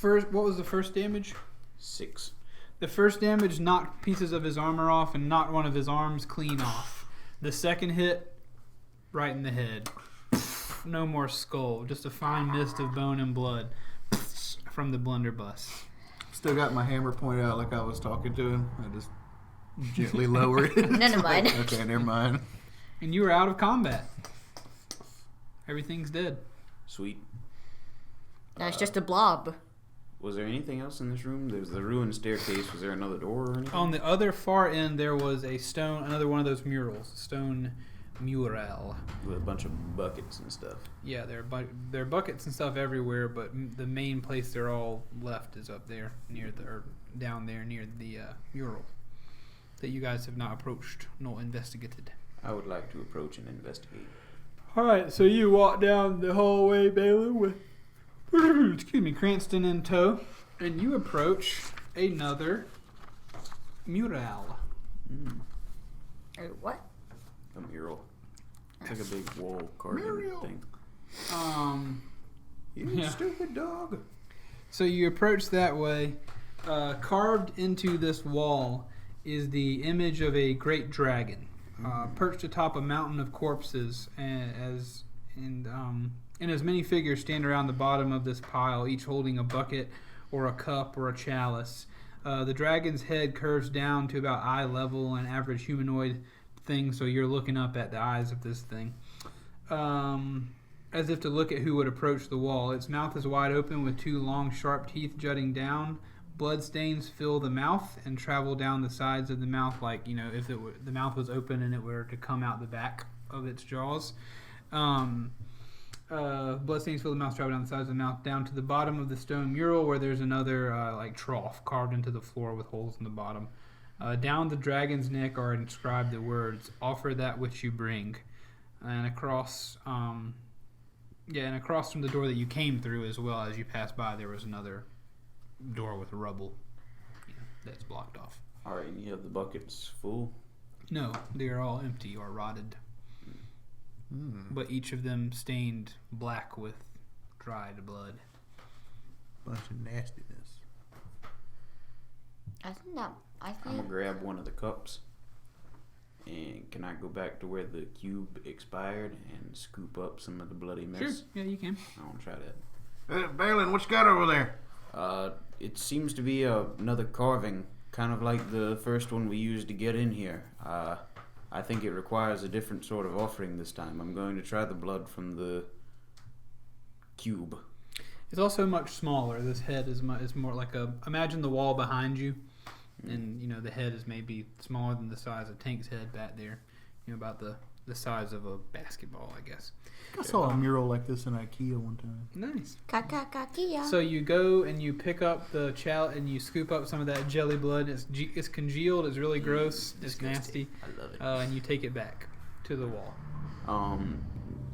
A: What was the first damage?
D: 6.
A: The first damage knocked pieces of his armor off and knocked one of his arms clean off. The second hit, right in the head. No more skull, just a fine mist of bone and blood from the blunderbuss.
B: Still got my hammer pointed out like I was talking to him. I just gently lower it.
C: Never mind.
B: Okay, never mind.
A: And you are out of combat. Everything's dead.
D: Sweet.
C: Now it's just a blob.
D: Was there anything else in this room? There was the ruined staircase. Was there another door or anything?
A: On the other far end, there was a stone, another one of those murals, stone mural.
D: With a bunch of buckets and stuff.
A: Yeah, there are buckets and stuff everywhere, but the main place they're all left is up there, down there near the mural that you guys have not approached nor investigated.
D: I would like to approach and investigate.
A: All right, so you walk down the hallway, Baylin, with Cranston in tow, and you approach another mural.
C: What?
D: A mural. It's like a big wall carving thing. You stupid dog.
A: So you approach that way. Carved into this wall is the image of a great dragon, perched atop a mountain of corpses, and as many figures stand around the bottom of this pile, each holding a bucket or a cup or a chalice. The dragon's head curves down to about eye level, an average humanoid thing, so you're looking up at the eyes of this thing. As if to look at who would approach the wall. Its mouth is wide open with two long, sharp teeth jutting down. Blood stains fill the mouth and travel down the sides of the mouth, like, if the mouth was open and it were to come out the back of its jaws. Blood stains fill the mouth, travel down the sides of the mouth, down to the bottom of the stone mural, where there's another trough carved into the floor with holes in the bottom. Down the dragon's neck are inscribed the words, "Offer that which you bring." And across from the door that you came through, as well as you passed by, there was another door with rubble that's blocked off.
D: All right, and you have the buckets full?
A: No, they are all empty or rotted. But each of them stained black with dried blood.
B: Bunch of nastiness.
C: I'm
D: gonna grab one of the cups. And can I go back to where the cube expired and scoop up some of the bloody mess?
A: Sure, yeah, you can.
D: I want to try that.
B: Baylin, what you got over there?
D: It seems to be another carving, kind of like the first one we used to get in here. I think it requires a different sort of offering this time. I'm going to try the blood from the cube.
A: It's also much smaller. This head is more like imagine the wall behind you, and the head is maybe smaller than the size of Tank's head back there. About the size of a basketball, I guess.
B: I saw a mural like this in IKEA one time.
A: Nice.
C: Kakakia.
A: So you go and you pick up the chalice and you scoop up some of that jelly blood. It's congealed. It's really gross. It's nasty.
D: I love it.
A: And you take it back to the wall.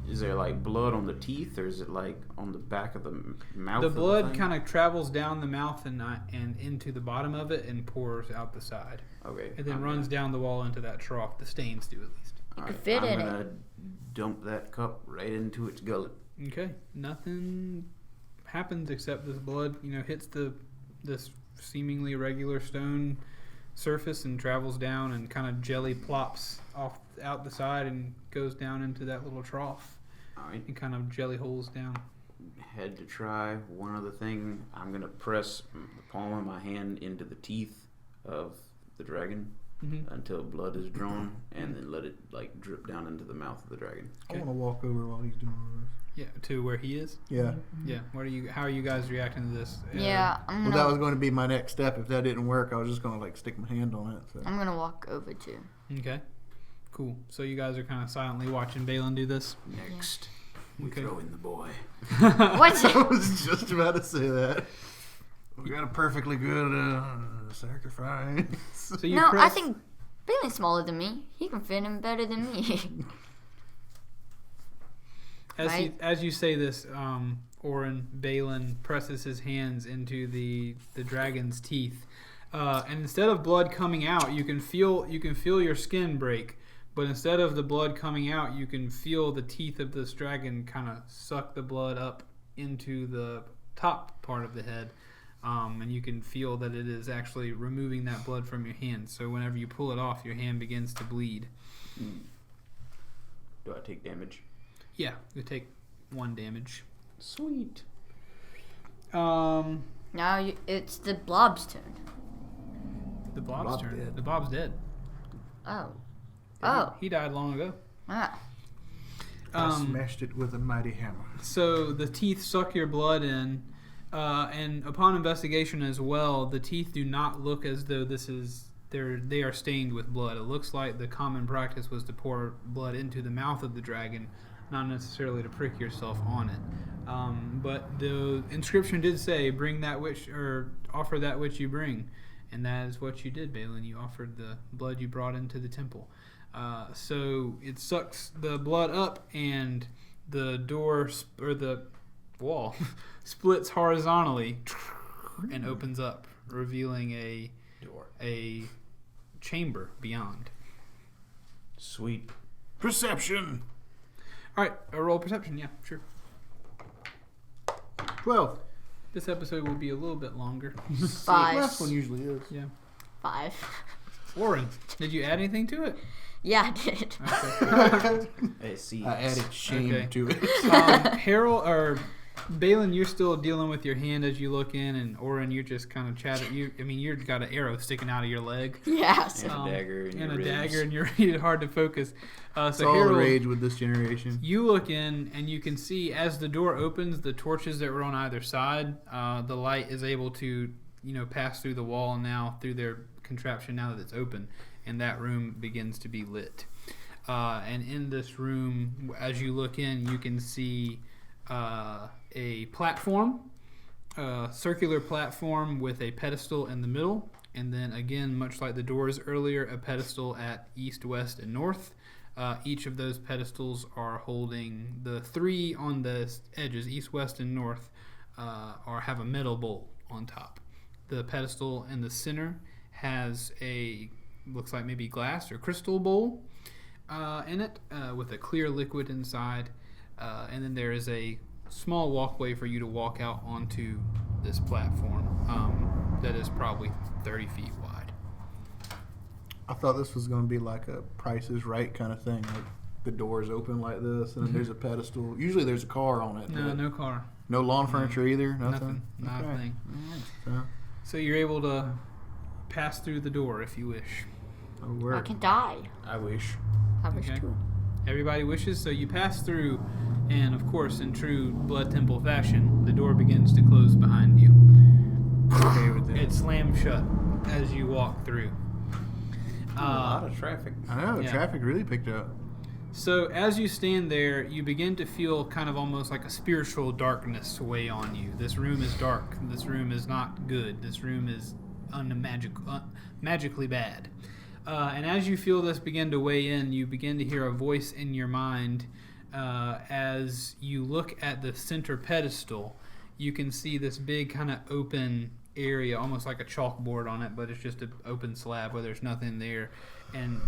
D: Is there like blood on the teeth, or is it like on the back of the mouth?
A: The blood kind of travels down the mouth and into the bottom of it and pours out the side.
D: Okay.
A: And then runs down the wall into that trough. The stains do, at least.
C: You could fit in it.
D: I'm gonna dump that cup right into its gullet.
A: Okay. Nothing happens except this blood, hits this seemingly regular stone surface and travels down, and kind of jelly plops out the side and goes down into that little trough.
D: All right.
A: And kind of jelly holes down.
D: Had to try one other thing. I'm gonna press the palm of my hand into the teeth of the dragon until blood is drawn, and then let it drip down into the mouth of the dragon.
B: I want to walk over while he's doing all this.
A: Yeah, to where he is.
B: Yeah.
A: Yeah. How are you guys reacting to this?
C: Yeah,
B: Well, that was going to be my next step. If that didn't work, I was just going to stick my hand on it. So.
C: I'm gonna walk over too.
A: Okay. Cool. So you guys are kind of silently watching Baylin do this.
D: Next, we
A: Okay.
D: throw in the boy.
C: What?
B: I was just about to say that. We got a perfectly good sacrifice.
A: So you
C: No,
A: press,
C: I think Bailey's smaller than me. He can fit in better than me.
A: as you say this, Orin Baylin presses his hands into the dragon's teeth, and instead of blood coming out, you can feel your skin break. But instead of the blood coming out, you can feel the teeth of this dragon kind of suck the blood up into the top part of the head. And you can feel that it is actually removing that blood from your hand. So whenever you pull it off, your hand begins to bleed.
D: Do I take damage?
A: Yeah, you take 1 damage.
D: Sweet.
C: Now it's the blob's turn.
A: The blob's
B: Blob's
A: turn.
B: dead.
A: The blob's dead.
C: Oh.
A: He died long ago.
C: Ah.
B: I smashed it with a mighty hammer.
A: So the teeth suck your blood in, And upon investigation as well, the teeth do not look as though they are stained with blood. It looks like the common practice was to pour blood into the mouth of the dragon, not necessarily to prick yourself on it. But the inscription did say, "Bring that which, or offer that which you bring," and that is what you did, Baylin. You offered the blood you brought into the temple. So it sucks the blood up, and the door or the wall splits horizontally and opens up, revealing a chamber beyond.
D: Sweet.
B: Perception.
A: All right, a roll perception. Yeah, sure.
B: 12.
A: This episode will be a little bit longer.
C: 5.
B: Last one usually is.
A: Yeah.
C: 5.
A: Orin, did you add anything to it?
C: Yeah, I did.
A: Okay.
D: Hey, see.
B: I added shame
A: Okay.
B: to it.
A: Harold or Baylin, you're still dealing with your hand as you look in, and Orin, you're just kind of chatting. You've got an arrow sticking out of your leg.
C: Yes.
D: And a dagger in
A: and
D: your
A: a
D: ribs.
A: dagger, and you're hard to focus.
B: It's
A: So
B: all the
A: Harold,
B: rage with this generation.
A: you look in, and you can see as the door opens, the torches that were on either side, the light is able to, pass through the wall now through their contraption now that it's open, and that room begins to be lit. And in this room, as you look in, you can see a platform, a circular platform with a pedestal in the middle, and then again, much like the doors earlier, a pedestal at east, west, and north. Each of those pedestals are holding the 3 on the edges, east, west, and north, have a metal bowl on top. The pedestal in the center has looks like maybe glass or crystal bowl in it with a clear liquid inside. And then there is a small walkway for you to walk out onto this platform that is probably 30 feet wide.
B: I thought this was going to be like a Price is Right kind of thing. Like the doors open like this, and then there's a pedestal. Usually there's a car on it.
A: No, no car.
B: No lawn furniture either?
A: Nothing. Not a thing.
B: So,
A: So you're able to pass through the door if you wish.
B: oh,
C: I
B: word.
C: can die.
D: I wish.
C: I wish
A: Okay.
C: too.
A: Everybody wishes, so you pass through, and of course, in true Blood Temple fashion, the door begins to close behind you.
B: Okay with that.
A: It slams shut as you walk through.
D: A lot of traffic.
B: I know, the
A: Yeah.
B: traffic really picked up.
A: So as you stand there, you begin to feel kind of almost like a spiritual darkness weigh on you. This room is dark. This room is not good. This room is magically bad. And as you feel this begin to weigh in, you begin to hear a voice in your mind as you look at the center pedestal. You can see this big kind of open area, almost like a chalkboard on it, but it's just an open slab where there's nothing there. And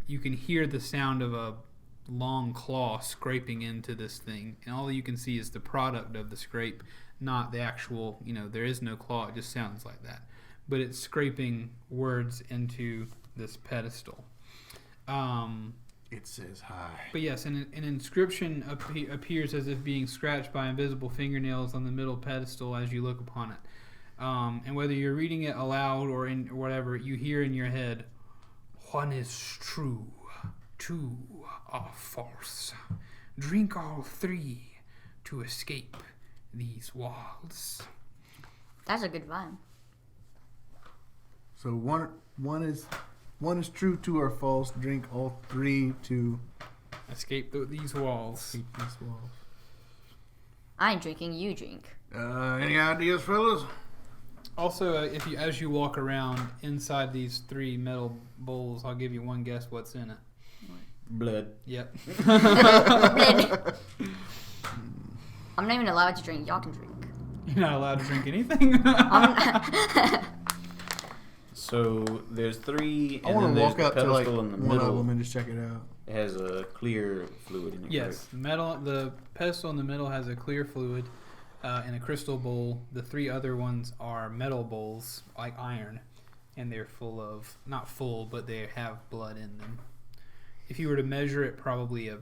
A: you can hear the sound of a long claw scraping into this thing. And all you can see is the product of the scrape, not the actual, there is no claw. It just sounds like that. But it's scraping words into this pedestal.
B: It says hi.
A: But yes, an inscription appears as if being scratched by invisible fingernails on the middle pedestal as you look upon it. And whether you're reading it aloud or in whatever, you hear in your head, "One is true, 2 are false. Drink all 3 to escape these walls."
C: That's a good rhyme.
B: So one is true, 2 are false. Drink all 3 to
A: Escape these walls.
B: keep these walls.
C: I ain't drinking, you drink.
B: Any ideas, fellas?
A: Also, as you walk around inside these 3 metal bowls, I'll give you one guess what's in it.
D: Blood.
A: Yep.
C: I'm not even allowed to drink. Y'all can drink.
A: You're not allowed to drink anything.
D: So there's 3,
B: I
D: and
B: want
D: then
B: to
D: there's
B: walk
D: the
B: up to like
D: pedestal in the
B: one of
D: middle.
B: them and just check it out.
D: It has a clear fluid in it.
A: Yes, the pedestal in the middle has a clear fluid in a crystal bowl. The 3 other ones are metal bowls, like iron, and they're full of, not full, but they have blood in them. If you were to measure it, probably a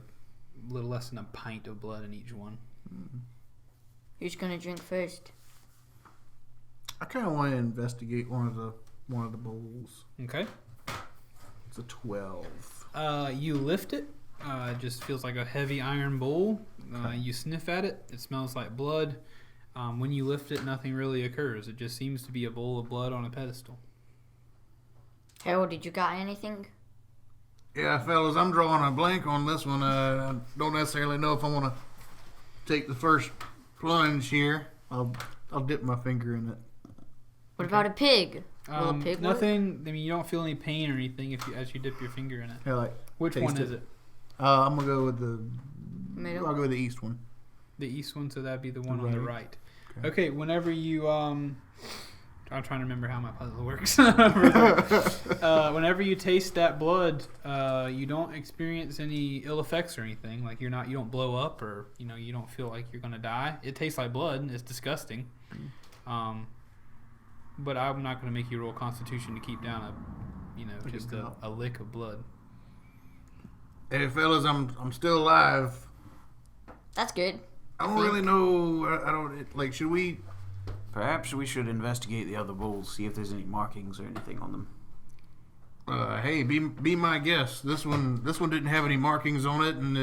A: little less than a pint of blood in each one.
C: Who's gonna drink first?
B: I kind of want to investigate one of the bowls.
A: Okay.
B: It's a 12.
A: You lift it. It just feels like a heavy iron bowl. You sniff at it. It smells like blood. When you lift it, nothing really occurs. It just seems to be a bowl of blood on a pedestal.
C: Harold, did you got anything?
B: Yeah, fellas, I'm drawing a blank on this one. I don't necessarily know if I want to take the first plunge here. I'll dip my finger in it.
C: What about a pig? Will a pig work?
A: Nothing. I mean, you don't feel any pain or anything as you dip your finger in it.
B: Yeah, like
A: Which
B: taste
A: one is it?
B: I'm gonna go with the
C: Middle?
B: I'll go with the east one.
A: The east one, so that'd be the one
B: The
A: on the
B: right.
A: right.
B: Okay.
A: Okay. Whenever you I'm trying to remember how my puzzle works. Whenever you taste that blood, you don't experience any ill effects or anything. Like you don't blow up, or you don't feel like you're gonna die. It tastes like blood, and it's disgusting. But I'm not gonna make you roll Constitution to keep down a lick of blood.
B: Hey, fellas, I'm still alive.
C: That's good.
B: I don't really know. I don't like. Should we?
D: Perhaps we should investigate the other bowls, see if there's any markings or anything on them.
B: Hey, be my guest. This one didn't have any markings on it, and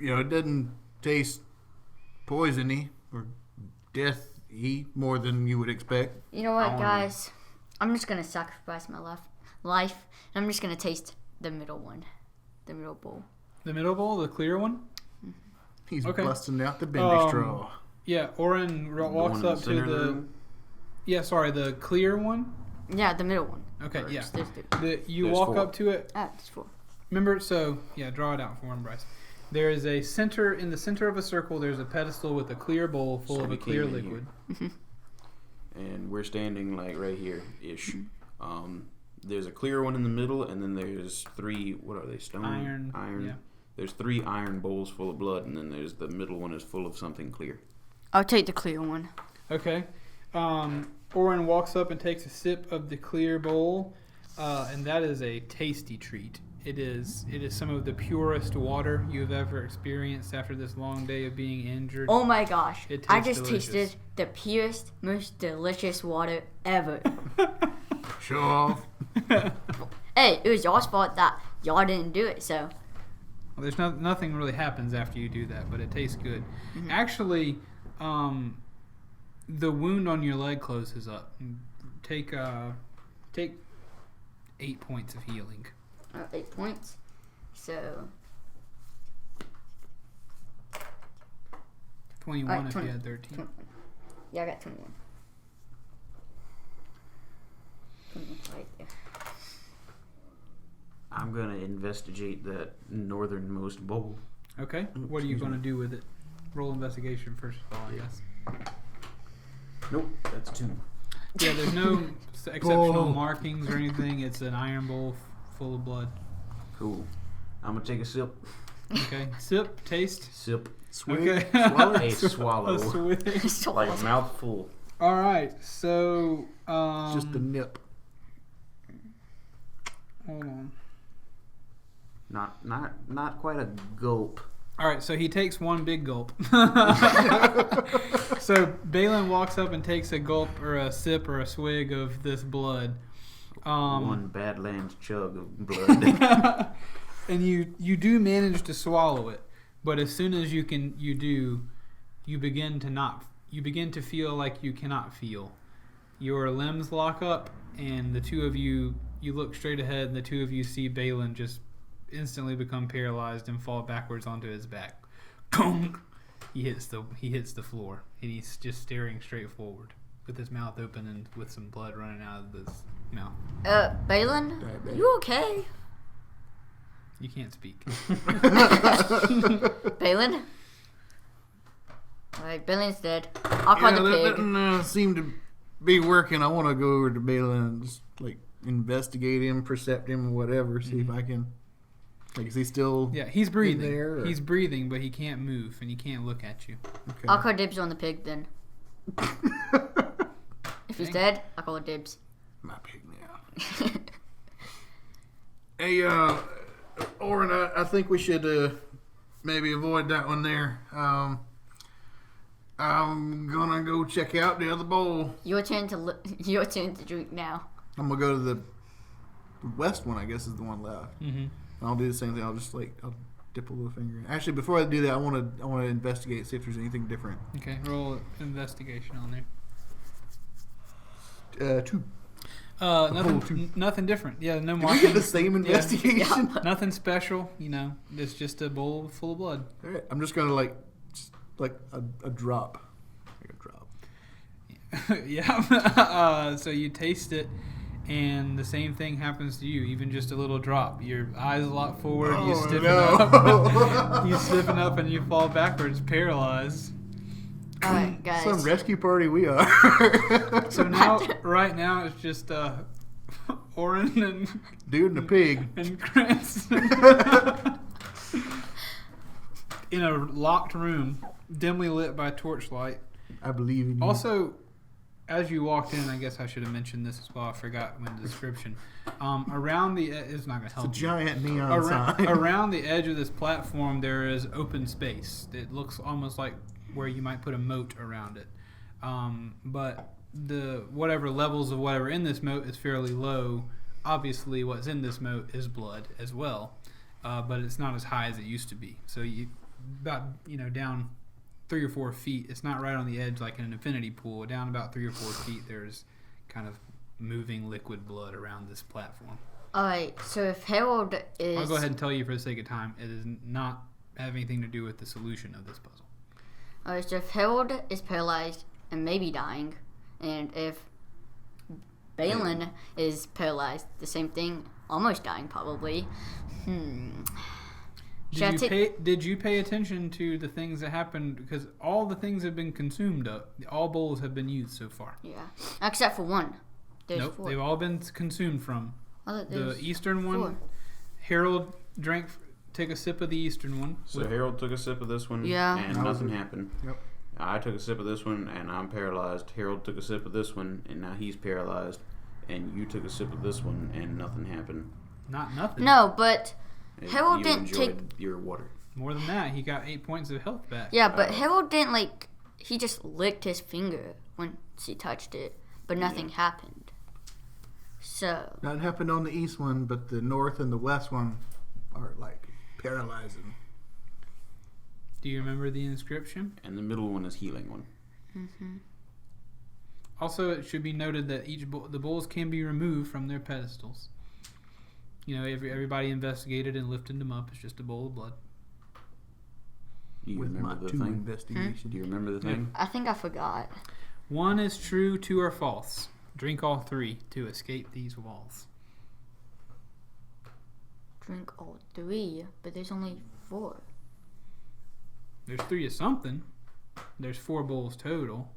B: it doesn't taste poisony or death-y more than you would expect.
C: You know what, guys? I'm just gonna sacrifice my life, and I'm just gonna taste the middle one, the middle bowl.
A: The middle bowl, the clear one.
B: He's
A: Okay.
B: busting out the bendy straw.
A: Yeah, Orin walks up to the clear one.
C: Yeah, the middle one.
A: Okay, yeah.
C: There's
A: You
D: There's
A: walk
D: four.
A: up to it.
C: there's 4.
A: Remember, draw it out for him, Brice. There is in the center of a circle, there's a pedestal with a clear bowl full
D: So
A: of
D: we
A: a clear
D: came in
A: liquid.
D: And we're standing like right here-ish. There's a clear one in the middle, and then there's 3, what are they, stone?
A: Iron. Yeah.
D: There's 3 iron bowls full of blood, and then there's the middle one is full of something clear.
C: I'll take the clear one.
A: Okay. Orin walks up and takes a sip of the clear bowl, and that is a tasty treat. It is some of the purest water you have ever experienced after this long day of being injured.
C: Oh my gosh.
A: It
C: I
A: tastes
C: just
A: delicious.
C: tasted the purest, most delicious water ever.
B: Show off.
C: Hey, it was y'all's fault that y'all didn't do it, so.
A: Well, there's nothing really happens after you do that, but it tastes good.
C: Mm-hmm.
A: Actually, the wound on your leg closes up. Take 8 points of healing.
C: 8 points. So.
A: 21
C: Alright,
A: if
C: 20.
A: you had 13.
C: 21. Yeah, I got 21. 21 right there.
D: I'm going to investigate that northernmost bowl.
A: Okay. What are you going to do with it? Roll investigation first of all, I guess.
D: Nope, that's 2.
A: Yeah, there's no exceptional
B: Bowl.
A: markings or anything. It's an iron bowl full of blood.
D: Cool. I'm going to take a sip.
A: Okay. Sip, taste.
D: Sip.
B: Swig.
A: Okay.
B: Swallow.
D: A swallow.
A: A swig.
D: Like a mouthful.
A: All right. So,
B: Just a nip.
A: hold on.
D: Not quite a gulp.
A: All right, so he takes one big gulp. So Baylin walks up and takes a gulp or a sip or a swig of this blood.
D: One Badlands chug of blood.
A: And you do manage to swallow it, but as soon as you begin to feel like you cannot feel. Your limbs lock up, and the two of you look straight ahead, and the two of you see Baylin just instantly become paralyzed and fall backwards onto his back. He hits the floor, and he's just staring straight forward with his mouth open and with some blood running out of his mouth.
C: Baylin, you okay?
A: You can't speak.
C: Baylin? Alright, Baylin's dead. I'll call the
B: That
C: pig.
B: doesn't seem to be working. I want to go over to Baylin and just investigate him, percept him, whatever. See if I can. Is he still?
A: Yeah, he's breathing.
B: there, or-
A: He's breathing, but he can't move and he can't look at you.
B: Okay.
C: I'll call dibs on the pig then. If he's dead, I'll call it dibs.
B: My pig now. Hey, Orin, I think we should maybe avoid that one there. I'm gonna go check out the other bowl.
C: Your turn to drink now.
B: I'm gonna go to the west one. I guess is the one left.
A: Mm-hmm.
B: And I'll do the same thing. I'll just I'll dip a little finger in. Actually, before I do that, I want to investigate, see if there's anything different.
A: Okay, roll investigation on
B: there. 2.
A: Nothing different. Yeah, no
B: Did we
A: marking.
B: get the same investigation?
C: Yeah.
A: Nothing special. It's just a bowl full of blood.
B: All right, I'm just gonna like a drop. Like a drop.
A: Yeah. So you taste it, and the same thing happens to you. Even just a little drop. Your eyes lock forward. You stiffen up. You stiffen up, and you fall backwards, paralyzed.
C: All right, guys.
B: Some rescue party we are.
A: So now, right now, it's just Orin and
B: Dude and a pig.
A: and Cranston in a locked room, dimly lit by torchlight.
B: I believe in you.
A: Also, as you walked in, I guess I should have mentioned this as well. I forgot in the description. Around the it's not going to help.
B: It's a
A: you.
B: giant neon sign.
A: Around the edge of this platform, there is open space. It looks almost like where you might put a moat around it. But the whatever levels of whatever in this moat is fairly low. Obviously, what's in this moat is blood as well, but it's not as high as it used to be. So you down 3 or 4 feet. It's not right on the edge like in an infinity pool. Down about 3 or 4 feet, there's kind of moving liquid blood around this platform.
C: All right. So if Harold is,
A: I'll go ahead and tell you for the sake of time, it does not have anything to do with the solution of this puzzle.
C: all right. So if Harold is paralyzed and maybe dying, and if Baylin is paralyzed, the same thing, almost dying probably.
A: Did you pay attention to the things that happened? Because all the things have been consumed up. All bowls have been used so far.
C: Yeah, except for one. There's
A: Nope,
C: 4.
A: they've all been consumed from.
C: Oh,
A: The
C: there's
A: eastern one,
C: 4.
A: Harold took a sip of the eastern one.
D: So Harold took a sip of this one,
C: Yeah.
D: and nothing happened.
B: Yep.
D: I took a sip of this one, and I'm paralyzed. Harold took a sip of this one, and now he's paralyzed. And you took a sip of this one, and nothing happened.
A: Not nothing.
C: No, but Harold
D: You
C: didn't
D: enjoyed your water.
A: More than that, he got 8 points of health back.
C: yeah, but Harold didn't he just licked his finger when he touched it, but nothing happened. So
B: That happened on the east one, but the north and the west one are like paralyzing.
A: Do you remember the inscription?
D: And the middle one is healing one.
A: Also, it should be noted that the bowls can be removed from their pedestals. Everybody investigated and lifted them up. It's just a bowl of blood.
D: Do you
B: With my
D: remember the
B: 2
D: thing?
B: investigation.
D: Do you remember the thing?
C: I think I forgot.
A: 1 is true, 2 are false. Drink all 3 to escape these walls.
C: Drink all 3, but there's only 4.
A: There's 3 of something. There's 4 bowls total.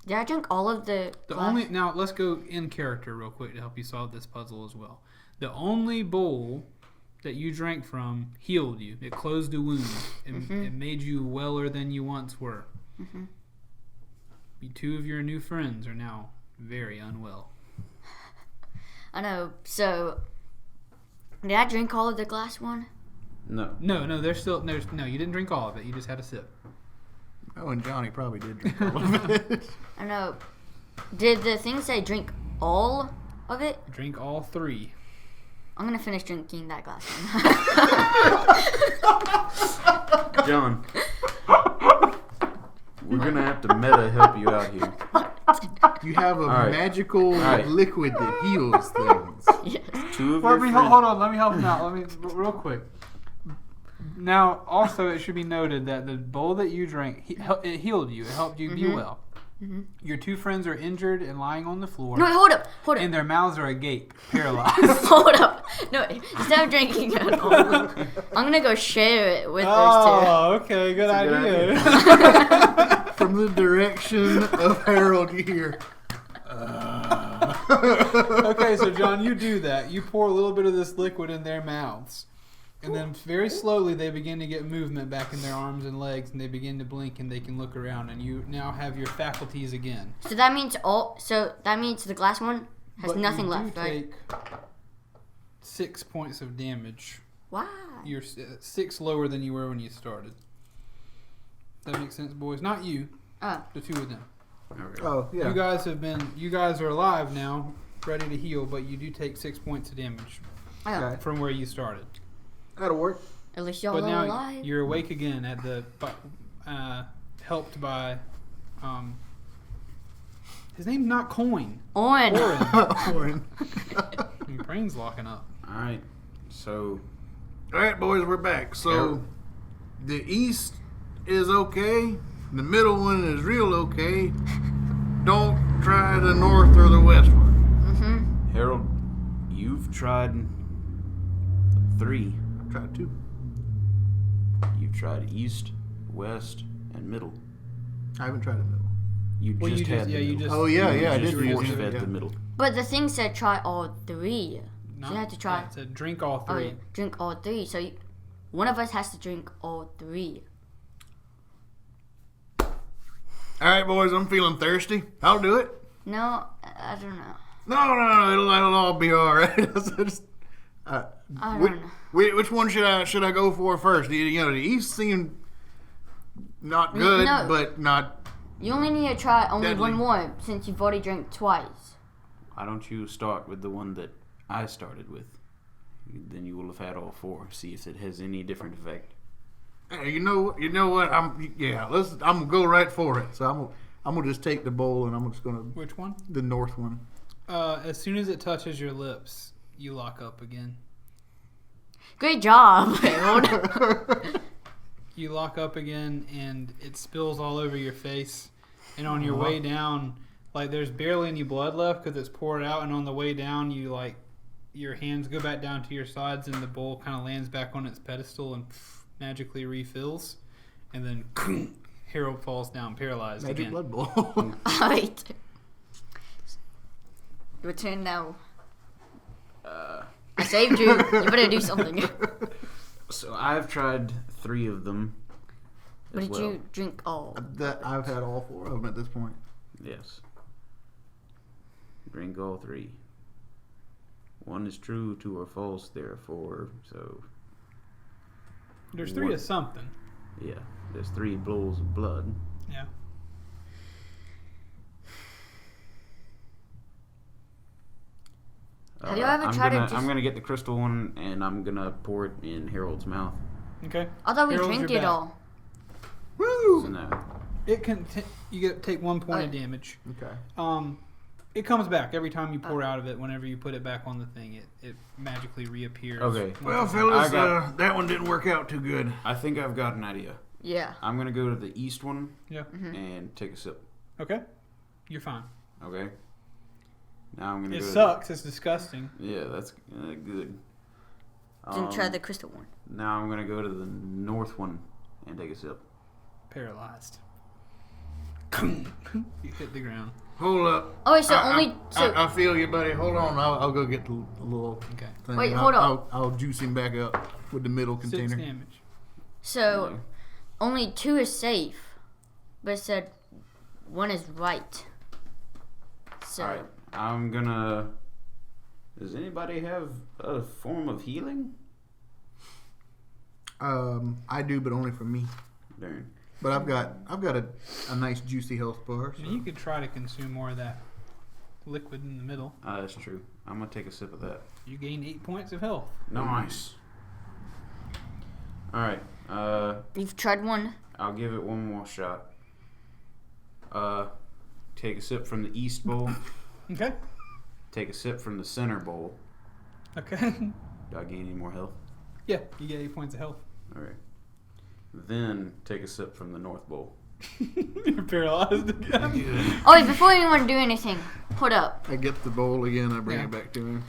C: Did I drink all of the glass?
A: Now let's go in character real quick to help you solve this puzzle as well. The only bowl that you drank from healed you. It closed a wound. It made you weller than you once were. 2 of your new friends are now very unwell.
C: I know. So, did I drink all of the glass one?
D: No.
A: No, you didn't drink all of it. You just had a sip.
B: Oh, and Johnny probably did drink all of it.
C: I know. Did the thing say drink all of it?
A: Drink all 3.
C: I'm gonna finish drinking that glass one.
D: John, we're going to have to meta help you out here.
B: You have a
D: right.
B: magical
D: right.
B: liquid that heals things.
C: Yes.
D: 2 of your friends.
A: Hold on. Let me help him out. Real quick. Now, also, it should be noted that the bowl that you drank, it healed you. It helped you be well. Your 2 friends are injured and lying on the floor.
C: No, hold up.
A: And their mouths are agape, paralyzed.
C: Hold up. No, instead of drinking it all, I'm gonna go share it with those
A: Okay, good
D: That's a good
A: idea.
B: From the direction of Harold, you hear.
A: Okay, so John, you do that. You pour a little bit of this liquid in their mouths. And then very slowly they begin to get movement back in their arms and legs, and they begin to blink and they can look around, and you now have your faculties again.
C: two. So that means the glass one has nothing left, right?
A: You take 6 points of damage.
C: Why?
A: You're 6 lower than you were when you started. That makes sense, boys? Not you.
C: Oh.
A: The 2 of them.
D: Okay.
B: Oh, yeah.
A: You guys are alive now, ready to heal, but you do take 6 points of damage.
B: Okay.
A: from where you started.
B: That'll work.
C: At least y'all
A: But
C: are
A: now
C: alive.
A: you're awake again at the helped by his name's not Coin.
C: Orin.
B: Orin.
A: My brain's locking up.
D: All right. So
B: All right, boys, we're back. So,
D: Harold.
B: the east is okay. The middle one is real okay. Don't try the north or the west one.
D: Harold, you've tried 3.
B: I've tried 2.
D: You've tried east, west, and middle.
B: I haven't tried the middle.
D: You
A: Well,
D: just had the
A: you
D: middle.
A: just.
B: Oh, yeah,
D: You
B: yeah, I
D: just
B: did
D: force
B: use it,
D: fed
B: yeah.
D: the middle.
C: But the thing said try all 3.
A: No,
C: So you have to try.
A: It said drink all
C: Oh,
A: 3.
C: yeah, drink all 3. So one of us has to drink all 3.
B: All right, boys, I'm feeling thirsty. I'll do it.
C: No, I don't know.
B: No, it'll all be all right.
C: I don't
B: which,
C: know.
B: which one should I go for first? The east seemed not good,
C: No.
B: but not.
C: You only need to try only
B: Deadly.
C: one more since you've already drank twice.
D: Why don't you start with the one that I started with? Then you will have had all 4. See if it has any different effect.
B: Hey, you know what? I'm gonna go right for it. So I'm gonna just take the bowl and I'm just gonna
A: Which one?
B: the north one.
A: As soon as it touches your lips, you lock up again.
C: Great job, Harold.
A: You lock up again, and it spills all over your face. And on your way down, like there's barely any blood left because it's poured out. And on the way down, your hands go back down to your sides, and the bowl kind of lands back on its pedestal and magically refills. And then Harold falls down, paralyzed
B: Magic
A: again.
B: blood bowl.
C: Alright. Your turn now. I saved you. You better do something.
D: So I've tried 3 of them.
C: But
D: as
C: did
D: well.
C: you drink all?
B: That I've had all 4 of them at this point.
D: Yes. Drink all 3. 1 is true, 2 are false, therefore, so
A: There's 3 of something.
D: yeah, there's 3 bowls of blood.
A: Yeah.
C: Have you ever tried to just...
D: I'm gonna get the crystal one and I'm gonna pour it in Harold's mouth.
A: Okay.
C: I thought we
A: Harold's
C: drank
A: your
C: it
A: back.
C: all.
B: Woo!
D: So now,
A: It can. You take 1 point of
C: Okay.
A: damage.
B: Okay.
A: It comes back every time you pour out of it. Whenever you put it back on the thing, it magically reappears.
D: Okay.
B: Well,
A: Once it's-
B: fellas,
D: I got-
B: that one didn't work out too good.
D: I think I've got an idea.
C: Yeah.
D: I'm gonna go to the east one
A: Yeah.
D: and take a sip.
A: Okay. You're fine.
D: Okay. Now I'm gonna
A: It
D: go.
A: sucks. It's disgusting.
D: Yeah, that's good.
C: Didn't try the crystal one.
D: Now I'm gonna go to the north one and take a sip.
A: Paralyzed. You hit the ground.
B: Hold up.
C: Oh, wait, so
B: I-
C: only... So,
B: I feel you, buddy. Hold on. I'll go get the little
A: Okay.
B: thing.
C: Wait,
B: I'll-
C: hold up.
B: I'll juice him back up with the middle
A: 6
B: container.
A: damage.
C: so only 2 is safe. But it said 1 is right. So...
D: Alright, I'm gonna. Does anybody have a form of healing?
B: I do, but only for me.
D: Darn.
B: But I've got a nice juicy health bar.
A: I mean, you could try to consume more of that liquid in the middle.
D: That's true. I'm gonna take a sip of that.
A: You gain 8 points of health.
D: Nice. Alright,
C: You've tried 1.
D: I'll give it one more shot. Take a sip from the east bowl.
A: Okay.
D: Take a sip from the center bowl.
A: Okay.
D: Do I gain any more health?
A: Yeah, you get 8 points of health.
D: Alright. Then take a sip from the north bowl.
A: You're paralyzed again.
C: Oh, wait, before anyone do anything, hold up.
B: I get the bowl again. I bring
A: Yeah.
B: it back to him.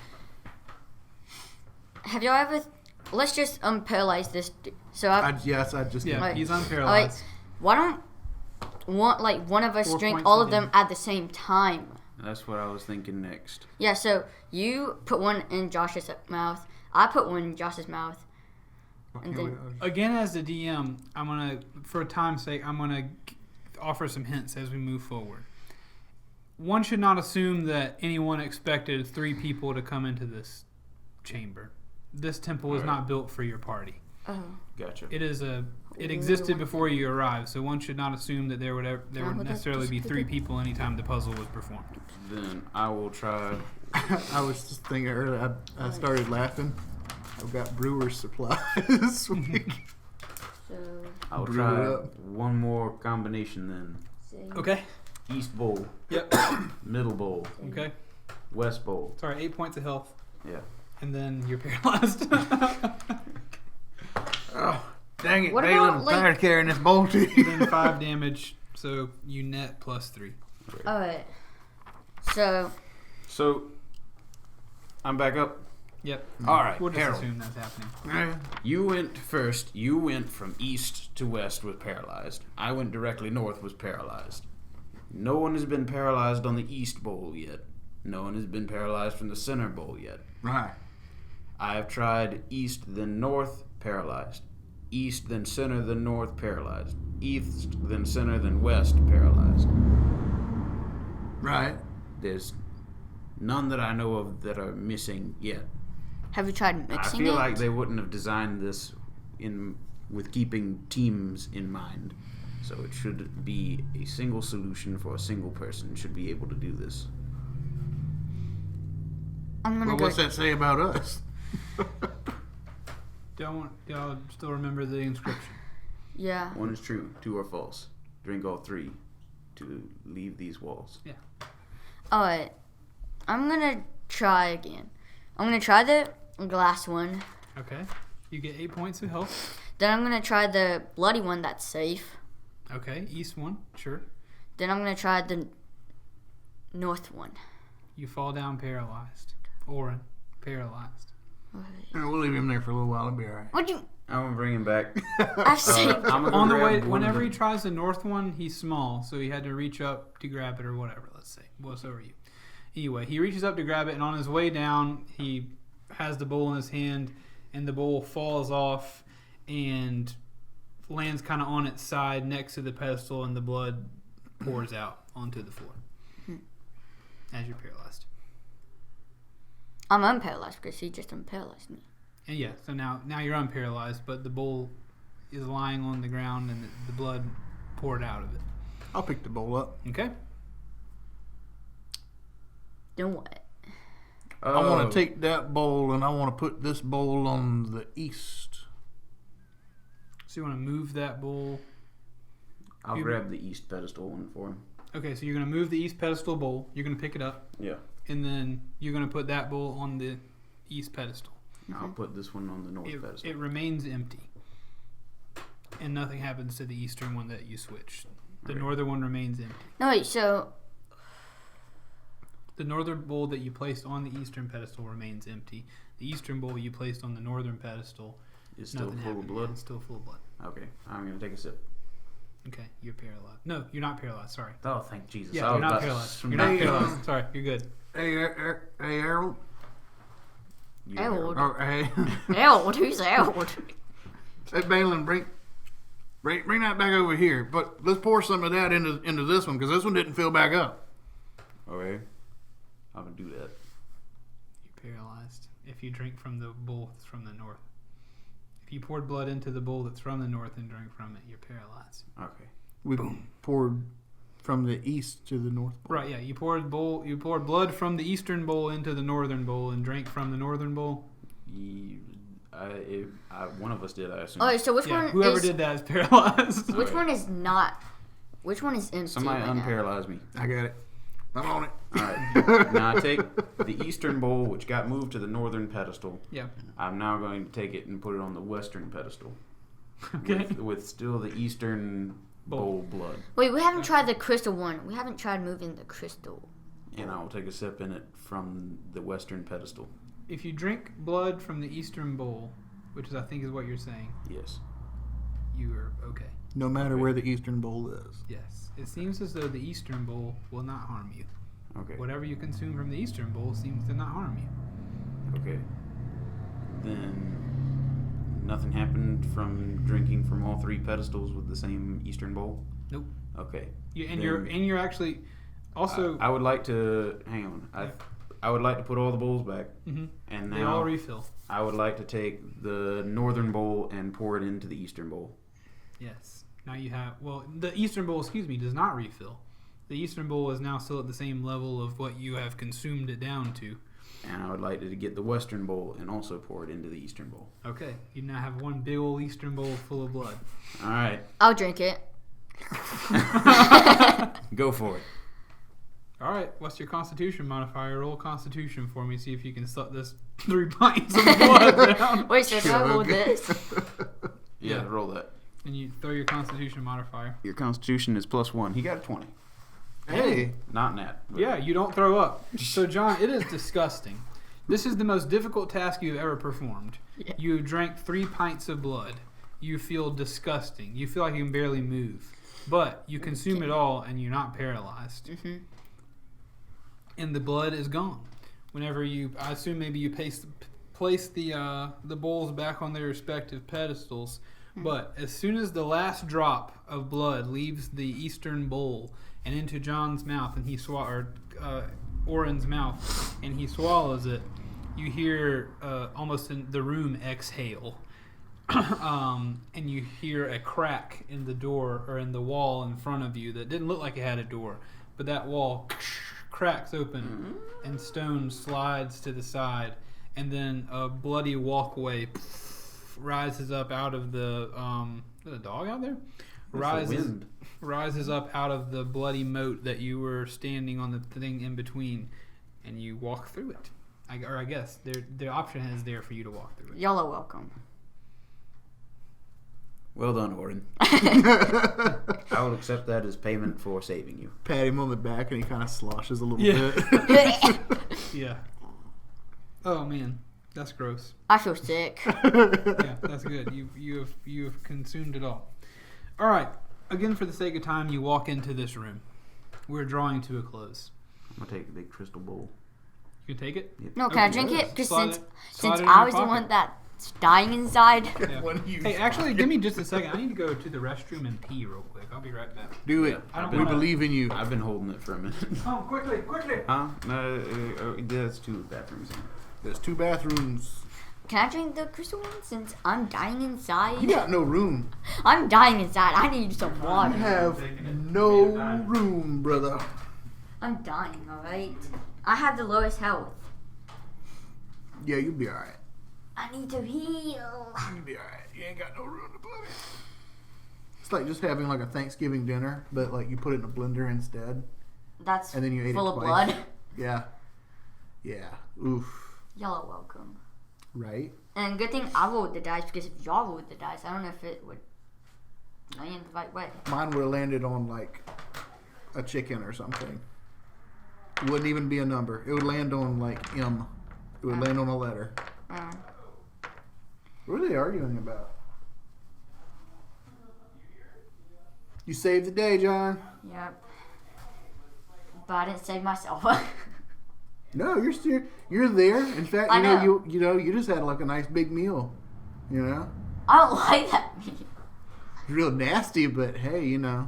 C: Have y'all ever... Let's just unparalyze this... So I...
B: I just
A: Yeah,
C: Alright.
A: he's
C: Alright,
A: unparalyzed.
C: why don't one of us
A: 4
C: drink
A: points
C: all
A: of
C: of them at the same time?
D: That's what I was thinking next.
C: Yeah, so you put 1 in Josh's mouth. I put 1 in Josh's mouth. And then...
A: Again, as the DM, I'm gonna, for time's sake, I'm gonna offer some hints as we move forward. One should not assume that anyone expected 3 people to come into this chamber. This temple is not built for your party.
C: Oh.
D: Gotcha.
A: It existed before you arrived, so one should not assume that there would necessarily be 3 people anytime the puzzle was performed.
D: Then I will try.
B: I was just thinking earlier. I started laughing. I've got brewer's supplies this week.
C: So,
D: I'll
B: Brew
D: try
B: it up.
D: one more combination then.
A: Okay.
D: East bowl,
A: Yep.
D: middle bowl,
A: Okay.
D: west bowl.
A: Sorry, 8 points of health,
D: Yeah.
A: and then you're paralyzed.
B: Oh, dang it,
C: What
B: Baylin!
C: about,
B: I'm
C: like-
B: tired of carrying this bowl to you.
A: then 5 damage, so you net +3.
C: alright. So,
D: So, I'm back up.
A: Yep.
D: All right,
A: We'll just
D: Harold.
A: assume that's happening.
D: You went first. You went from east to west with paralyzed. I went directly north, was paralyzed. No one has been paralyzed on the east bowl yet. No one has been paralyzed from the center bowl yet.
B: Right.
D: I have tried east, then north, paralyzed. East, then center, then north, paralyzed. East, then center, then west, paralyzed.
B: Right.
D: There's none that I know of that are missing yet.
C: have you tried
D: I
C: mixing
D: feel
C: it?
D: like they wouldn't have designed this with keeping teams in mind. So it should be a single solution for a single person should be able to do this.
C: I'm gonna
B: Well,
C: go.
B: what's that say about us?
A: Y'all still remember the inscription?
C: Yeah.
D: 1 is true, 2 are false. Drink all 3 to leave these walls.
C: Alright. I'm gonna try again. I'm gonna try the glass one.
A: Okay. You get 8 points of health.
C: Then I'm gonna try the bloody one that's safe.
A: Okay. East one, sure.
C: Then I'm gonna try the north one.
A: You fall down paralyzed. Orin, paralyzed.
B: We'll leave him there for a little while. It'll be all right.
C: What'd you?
D: I'm gonna bring him back.
C: I've saved.
D: I'm gonna
A: On the
D: grab
A: way,
D: one
A: whenever
D: of
A: he
D: the-
A: tries the north one, he's small, so he had to reach up to grab it or whatever, let's say. Well, so are you. Anyway, he reaches up to grab it, and on his way down, he has the bowl in his hand, and the bowl falls off and lands kind of on its side next to the pedestal, and the blood pours out onto the floor as you're paralyzed.
C: I'm unparalyzed because he just unparalyzed me.
A: And yeah, so now you're unparalyzed, but the bowl is lying on the ground, and the blood poured out of it.
B: I'll pick the bowl up.
A: Okay?
C: Then what?
B: I want to take that bowl and I want to put this bowl on the east.
A: So you want to move that bowl.
D: I'll grab the east pedestal one for him.
A: Okay, so you're going to move the east pedestal bowl. You're going to pick it up.
D: Yeah.
A: And then you're going to put that bowl on the east pedestal.
D: I'll put this one on the north pedestal.
A: It remains empty. And nothing happens to the eastern one that you switched. The
D: Okay.
A: northern one remains empty.
C: No, wait. So
A: The northern bowl that you placed on the eastern pedestal remains empty. The eastern bowl you placed on the northern pedestal,
D: It's still
A: nothing
D: full of
A: happened.
D: blood.
A: It's still full of blood.
D: Okay, I'm gonna take a sip.
A: Okay, you're paralyzed. No, you're not paralyzed. Sorry.
D: Oh, thank Jesus!
A: Yeah,
D: I
A: you're
D: was
A: not
D: about to
A: paralyzed.
D: smack
A: You're not
B: Hey,
A: paralyzed. Sorry, you're good.
B: Hey, Harold.
D: you,
C: Harold.
B: Or, hey,
C: Harold, who's Harold?
B: hey, Baylin, bring that back over here. But let's pour some of that into this one because this one didn't fill back up.
D: Okay, I'm gonna do that.
A: You're paralyzed if you drink from the bowl that's from the north. If you poured blood into the bowl that's from the north and drank from it, you're paralyzed.
D: Okay.
B: We poured from the east to the north.
A: Right, yeah. You poured blood from the eastern bowl into the northern bowl and drank from the northern bowl.
D: One of us did, I assume.
C: Alright, so which
A: Yeah,
C: one
A: whoever
C: is
A: did that is paralyzed.
C: which one is not? Which one is empty?
D: Somebody
C: right now?
D: unparalyze me.
B: I got it. I'm on it.
D: Alright. Now I take the eastern bowl, which got moved to the northern pedestal.
A: Yeah.
D: I'm now going to take it and put it on the western pedestal.
A: Okay.
D: With still the eastern bowl blood.
C: Wait, we haven't tried the crystal one. We haven't tried moving the crystal.
D: And I will take a sip in it from the western pedestal.
A: If you drink blood from the eastern bowl, which is I think is what you're saying,
D: Yes.
A: you are okay.
B: No matter where the eastern bowl is.
A: Yes. It seems as though the eastern bowl will not harm you.
D: Okay.
A: Whatever you consume from the eastern bowl seems to not harm you.
D: Okay. Then nothing happened from drinking from all 3 pedestals with the same eastern bowl?
A: Nope.
D: Okay.
A: You're actually also
D: I would like to hang on. I would like to put all the bowls back,
A: Mm-hmm.
D: and
A: They all
D: now
A: refill.
D: I would like to take the northern bowl and pour it into the eastern bowl.
A: Yes. Now you have. Well, the eastern bowl, does not refill. The eastern bowl is now still at the same level of what you have consumed it down to.
D: And I would like to get the western bowl and also pour it into the eastern bowl.
A: Okay. You now have one big old eastern bowl full of blood.
D: All right,
C: I'll drink it.
D: go for it.
A: All right. What's your Constitution modifier? Roll Constitution for me. See if you can suck this 3 pints of blood down.
C: Wait, so do I roll this?
D: Yeah, roll that.
A: And you throw your Constitution modifier.
D: Your Constitution is +1. He got a 20.
B: Hey.
D: Not nat. but-
A: Yeah, you don't throw up. So, John, it is disgusting. This is the most difficult task you've ever performed.
C: Yeah.
A: You drank 3 pints of blood. You feel disgusting. You feel like you can barely move. But you consume it all and you're not paralyzed.
C: Mm-hmm.
A: And the blood is gone. Whenever you, I assume maybe you place the bowls back on their respective pedestals. But as soon as the last drop of blood leaves the eastern bowl and into John's mouth, and he Orin's mouth, and he swallows it, you hear almost in the room exhale, and you hear a crack in the door or in the wall in front of you that didn't look like it had a door, but that wall cracks open, and stone slides to the side, and then a bloody walkway rises up out of the is there a dog out there? Rises up out of the bloody moat that you were standing on the thing in between, and you walk through it. I guess the option is there for you to walk through it.
C: Y'all are welcome.
D: Well done, Orin. I will accept that as payment for saving you.
B: Pat him on the back and he kind of sloshes a little
A: Yeah.
B: bit.
A: Yeah. Oh man, that's gross.
C: I feel sick.
A: Yeah, that's good. You have consumed it all. All right. Again, for the sake of time, you walk into this room. We're drawing to a close.
D: I'm going to take the big crystal bowl.
A: You can take it.
D: Yep.
C: No, can I
A: Okay.
C: drink it? Because
A: Slide
C: since
A: it in
C: I
A: your
C: was the
A: pocket.
C: one that's dying inside.
A: Yeah.
B: When you
A: Hey, actually, give me just a second. I need to go to the restroom and pee real quick. I'll be right back.
B: do it.
A: I don't
B: We
A: wanna-
B: believe in you.
D: I've been holding it for a minute.
A: Oh, quickly!
D: Huh? No, there's 2 bathrooms in.
B: There's 2 bathrooms.
C: Can I drink the crystal one since I'm dying inside?
B: You got no room.
C: I'm dying inside. I need some
B: You
C: water.
B: have no room, brother.
C: I'm dying, alright? I have the lowest health.
B: Yeah, you'll be alright.
C: I need to heal.
B: You'll be alright. You ain't got no room to put it. It's like just having like a Thanksgiving dinner, but like you put it in a blender instead,
C: That's
B: and then you ate
C: full
B: it
C: of
B: twice.
C: blood.
B: Yeah. Yeah. Oof.
C: Y'all are welcome.
B: Right?
C: And good thing I rolled the dice because if y'all rolled the dice, I don't know if it would land the right way.
B: Mine would have landed on like a chicken or something. It wouldn't even be a number. It would land on like M. It would land on a letter. What are they arguing about? You saved the day, John.
C: Yep. But I didn't save myself.
B: No, you're still there. In fact,
C: I
B: you know,
C: know.
B: you just had like a nice big meal. You know,
C: I don't like that meat.
B: it's real nasty, but hey, you know.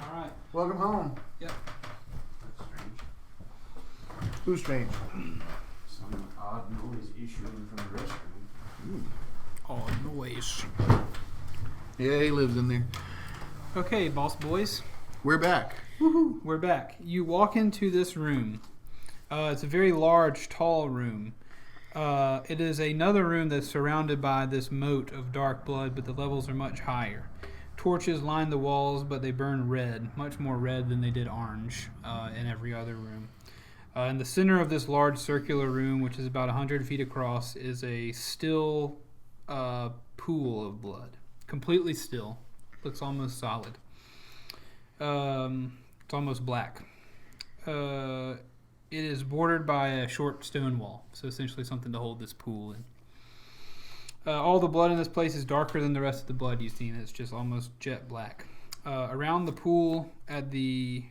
A: All right.
B: Welcome home.
A: Yep.
B: Who's strange?
D: Some odd noise issuing from the restroom.
A: All noise.
B: Yeah, he lives in there.
A: Okay, boss boys.
B: We're back.
A: We're back. You walk into this room. It's a very large, tall room. It is another room that's surrounded by this moat of dark blood, but the levels are much higher. Torches line the walls, but they burn red, much more red than they did orange in every other room. In the center of this large circular room, which is about 100 feet across, is a still pool of blood. Completely still. Looks almost solid. It's almost black. It is bordered by a short stone wall, so essentially something to hold this pool in. All the blood in this place is darker than the rest of the blood you've seen. It's just almost jet black. Around the pool at the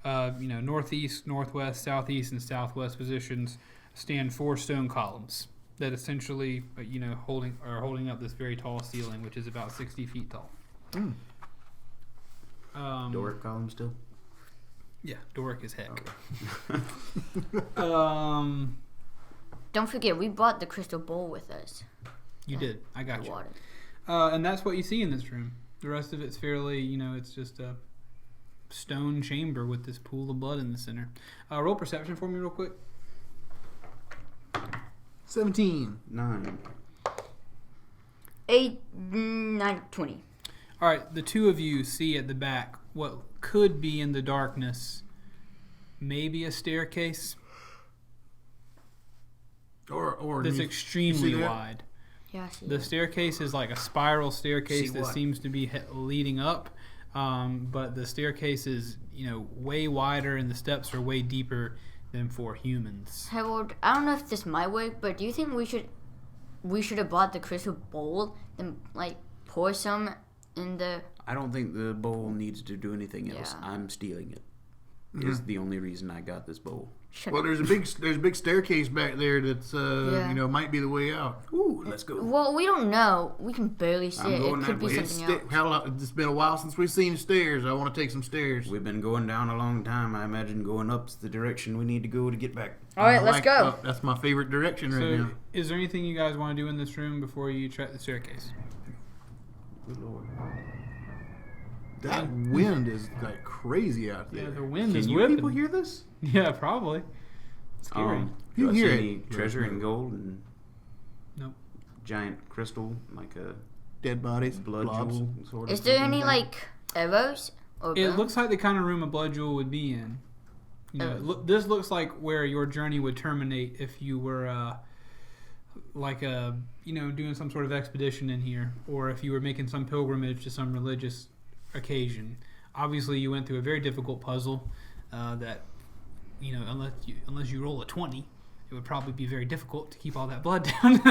A: northeast, northwest, southeast, and southwest positions stand 4 stone columns that essentially holding up this very tall ceiling, which is about 60 feet tall.
D: Doric column still?
A: Yeah, dork as heck.
C: Don't forget, we brought the crystal bowl with us.
A: You did. I got
C: The
A: you.
C: water.
A: And that's what you see in this room. The rest of it's fairly, it's just a stone chamber with this pool of blood in the center. Roll perception for me real quick.
B: 17.
D: 9.
C: 8, 9, 20.
A: All right, the two of you see at the back what could be in the darkness, maybe a staircase
B: Or
A: that's
B: you
A: extremely
B: see that?
A: wide.
C: Yeah, I see
A: The
C: that.
A: staircase is like a spiral staircase
B: See
A: that
B: what?
A: seems to be leading up, but the staircase is way wider and the steps are way deeper than for humans.
C: Harold, I don't know if this might work, but do you think we should have bought the crystal bowl and pour some in the?
D: I don't think the bowl needs to do anything else.
C: Yeah.
D: I'm stealing it. Is the only reason I got this bowl.
C: Shut
B: Well,
C: up.
B: there's a big staircase back there that's
C: Yeah.
B: might be the way out.
D: Ooh, let's go.
C: Well, we don't know. We can barely see
D: I'm
C: it.
D: going
C: It could
D: that
C: be
D: way.
C: something else.
B: How long? It's been a while since we've seen stairs. I want to take some stairs.
D: We've been going down a long time. I imagine going up's the direction we need to go to get back.
C: All right,
B: I
C: let's
B: like-
C: go.
B: that's my favorite direction right
A: So,
B: now.
A: is there anything you guys want to do in this room before you check the staircase?
D: Good Lord.
B: That wind is like crazy out
A: Yeah,
B: there.
A: the wind
D: Can
A: is
D: you
A: whipping.
D: people hear this?
A: Yeah, probably. Scary.
B: You
D: Do I
B: hear
D: see
B: it.
D: any treasure and gold and
A: Nope.
D: giant crystal, like a
B: Dead bodies,
D: blood
B: blobs.
D: jewel sort of
C: Is there
D: thing?
C: any arrows or
A: It
C: bones?
A: looks like the kind of room a blood jewel would be in. This looks like where your journey would terminate if you were doing some sort of expedition in here, or if you were making some pilgrimage to some religious occasion. Obviously, you went through a very difficult puzzle that, unless you roll a 20, it would probably be very difficult to keep all that blood down. This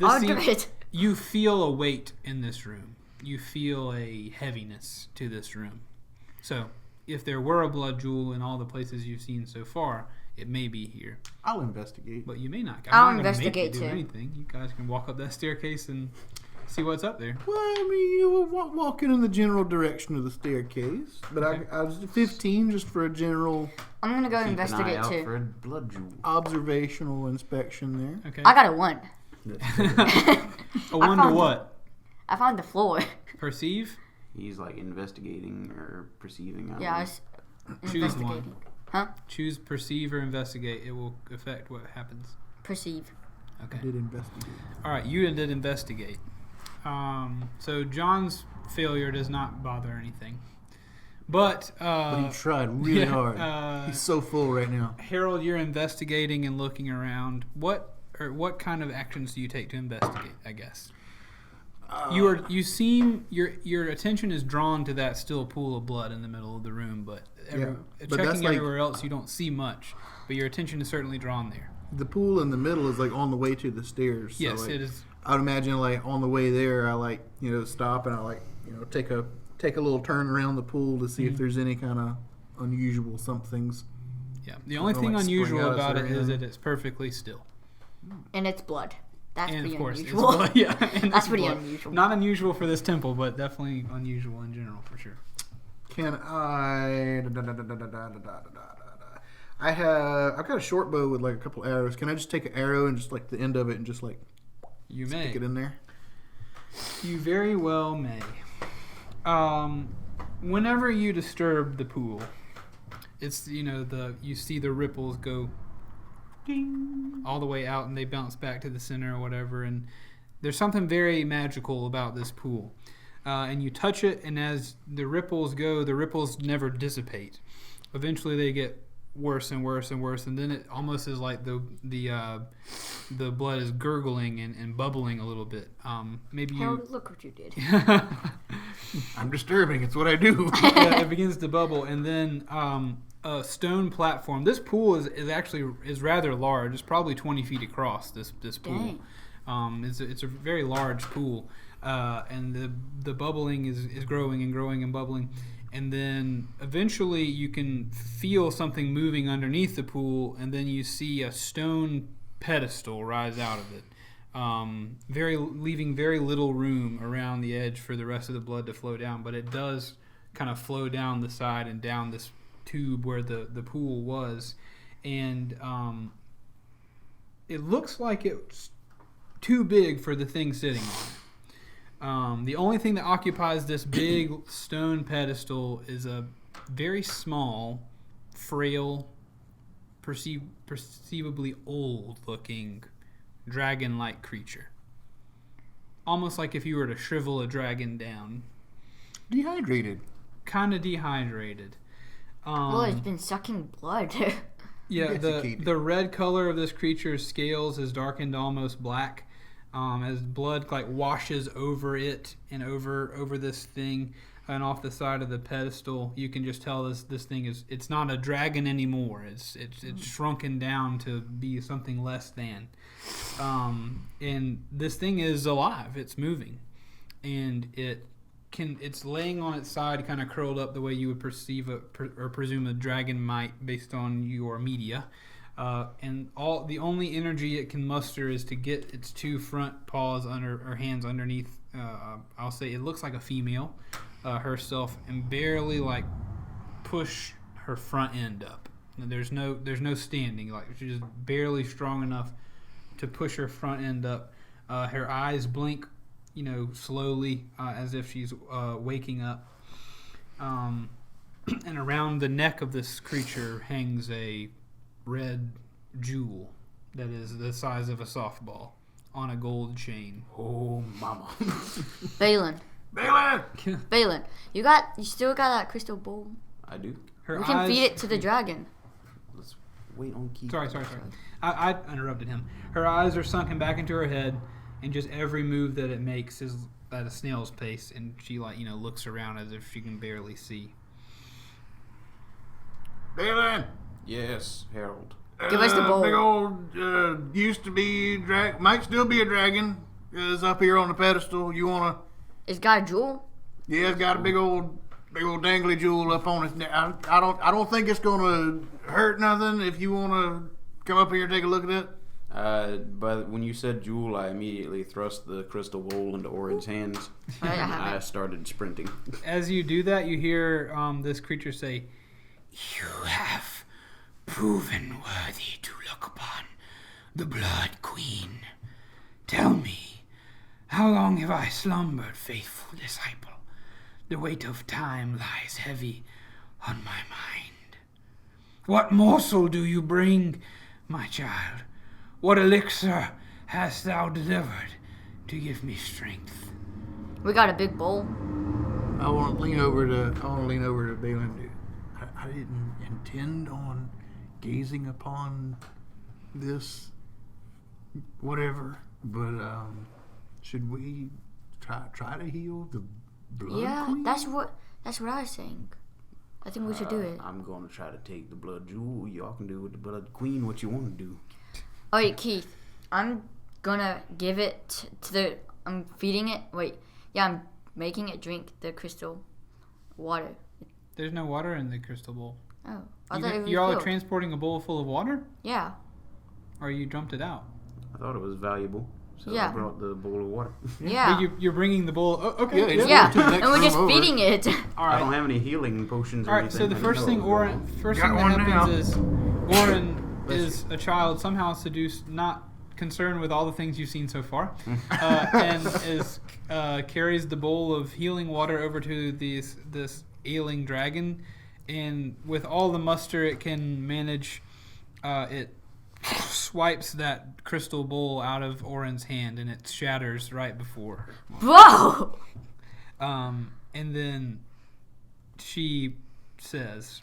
C: I'll do
A: seems,
C: it.
A: you feel a weight in this room. You feel a heaviness to this room. So, if there were a blood jewel in all the places you've seen so far, it may be here.
B: I'll investigate.
A: But you may not.
C: I'll
A: I'm not gonna make you
C: investigate
A: do
C: too.
A: anything. You guys can walk up that staircase and see what's up there.
B: Well, I mean, you were walking in the general direction of the staircase, but
A: Okay.
B: I was 15 just for a general
C: I'm gonna go
D: Keep an eye
C: investigate
D: out
C: too.
D: for a blood jewel.
B: observational inspection there.
A: Okay.
C: I got a 1.
A: A one to
C: found
A: what?
C: I found the floor.
A: Perceive?
D: He's like investigating or perceiving.
C: Yeah, I was
A: Choose
C: investigating.
A: one. Choose perceive or investigate. It will affect what happens.
C: Perceive.
A: Okay.
B: I did investigate.
A: All right. You did investigate. So John's failure does not bother anything. But
B: But he tried really
A: yeah,
B: hard. He's so full right now.
A: Harold, you're investigating and looking around. What kind of actions do you take to investigate? I guess your attention is drawn to that still pool of blood in the middle of the room, but
B: Yeah, but that's
A: checking
B: like-
A: everywhere else, you don't see much. But your attention is certainly drawn there.
B: The pool in the middle is like on the way to the stairs. So
A: Yes,
B: like,
A: it is.
B: I would imagine like on the way there, I stop and I take a little turn around the pool to see if there's any kind of unusual somethings.
A: Yeah. The only
B: Something
A: thing
B: like
A: unusual
B: spring out
A: about it
B: of
A: is
B: there.
A: that it's perfectly still.
C: And it's blood. That's
A: And
C: pretty
A: of course,
C: unusual.
A: it's blood. Yeah, and
C: That's
A: it's
C: pretty
A: blood.
C: unusual.
A: Not unusual for this temple, but definitely unusual in general for sure.
B: Can I? I've got a short bow with like a couple arrows. Can I just take an arrow and just like the end of it and just like
A: You
B: stick it
A: may.
B: in there?
A: You very well may. Whenever you disturb the pool, it's you see the ripples go ding all the way out and they bounce back to the center or whatever, and there's something very magical about this pool. And you touch it, and as the ripples go, the ripples never dissipate. Eventually, they get worse and worse and worse, and then it almost is like the blood is gurgling and bubbling a little bit. Maybe you.
C: Harold, look what you did.
B: I'm disturbing. It's what I do.
A: Yeah, it begins to bubble, and then a stone platform. This pool is rather large. It's probably 20 feet across. This pool.
C: Dang.
A: It's a very large pool, and the bubbling is growing and growing and bubbling, and then eventually you can feel something moving underneath the pool, and then you see a stone pedestal rise out of it, leaving very little room around the edge for the rest of the blood to flow down. But it does kind of flow down the side and down this tube where the pool was. And it looks like it's too big for the thing sitting on it. The only thing that occupies this big stone pedestal is a very small, frail, perceivably old-looking dragon-like creature. Almost like if you were to shrivel a dragon down.
B: Dehydrated.
A: Kind of dehydrated.
C: Well, it's been sucking blood.
A: Yeah, the red color of this creature's scales is darkened almost black, as blood like washes over it and over this thing and off the side of the pedestal. You can just tell this thing it's not a dragon anymore. It's shrunken down to be something less than. And this thing is alive. It's moving, and it's laying on its side, kind of curled up the way you would perceive or presume a dragon might, based on your media. And the only energy it can muster is to get its two front paws or hands underneath. I'll say it looks like a female herself, and barely like push her front end up. There's no standing. Like she's just barely strong enough to push her front end up. Her eyes blink, slowly, as if she's waking up. And around the neck of this creature hangs a red jewel that is the size of a softball on a gold chain.
D: Oh, mama.
C: Baylin, you still got that crystal ball?
D: I do.
C: We can feed it to the dragon.
D: Let's wait on Keith.
A: Sorry. I interrupted him. Her eyes are sunken back into her head, and just every move that it makes is at a snail's pace, and she looks around as if she can barely see.
B: Baylin!
D: Yes, Harold.
C: Give us the bowl.
B: Big old, used to be, might still be a dragon, is up here on the pedestal. You wanna?
C: It's got a jewel.
B: Yeah, it's got a big old dangly jewel up on its neck. I don't think it's gonna hurt nothing. If you wanna come up here and take a look at it.
D: But when you said jewel, I immediately thrust the crystal bowl into Orin's hands. I started sprinting.
A: As you do that, you hear this creature say, "You have proven worthy to look upon the Blood Queen. Tell me, how long have I slumbered, faithful disciple? The weight of time lies heavy on my mind. What morsel do you bring, my child? What elixir hast thou delivered to give me strength?"
C: We got a big bowl.
B: I want to lean over to Baylin. I didn't intend on gazing upon this, whatever. But should we try to heal the Blood Queen?
C: That's what I was saying. I think we should do it.
D: I'm going to try to take the blood jewel. Y'all can do with the Blood Queen what you want to do.
C: All right, Keith. I'm gonna give it I'm feeding it. I'm making it drink the crystal water.
A: There's no water in the crystal bowl.
C: Oh, I thought it was
A: you all are
C: filled.
A: transporting a bowl full of water?
C: Yeah.
A: Or you dumped it out?
D: I thought it was valuable, so
C: Yeah.
D: I brought the bowl of water.
C: Yeah.
A: But you're bringing the bowl. Oh, okay.
C: Yeah, and we're just feeding it.
A: All
D: I
A: right.
D: don't have any healing potions or
A: All right.
D: anything.
A: So the first thing that happens is Orin is a child somehow seduced, not concerned with all the things you've seen so far, and carries the bowl of healing water over to this ailing dragon, and with all the muster it can manage, it swipes that crystal bowl out of Orin's hand, and it shatters right before her.
C: Whoa!
A: And then she says,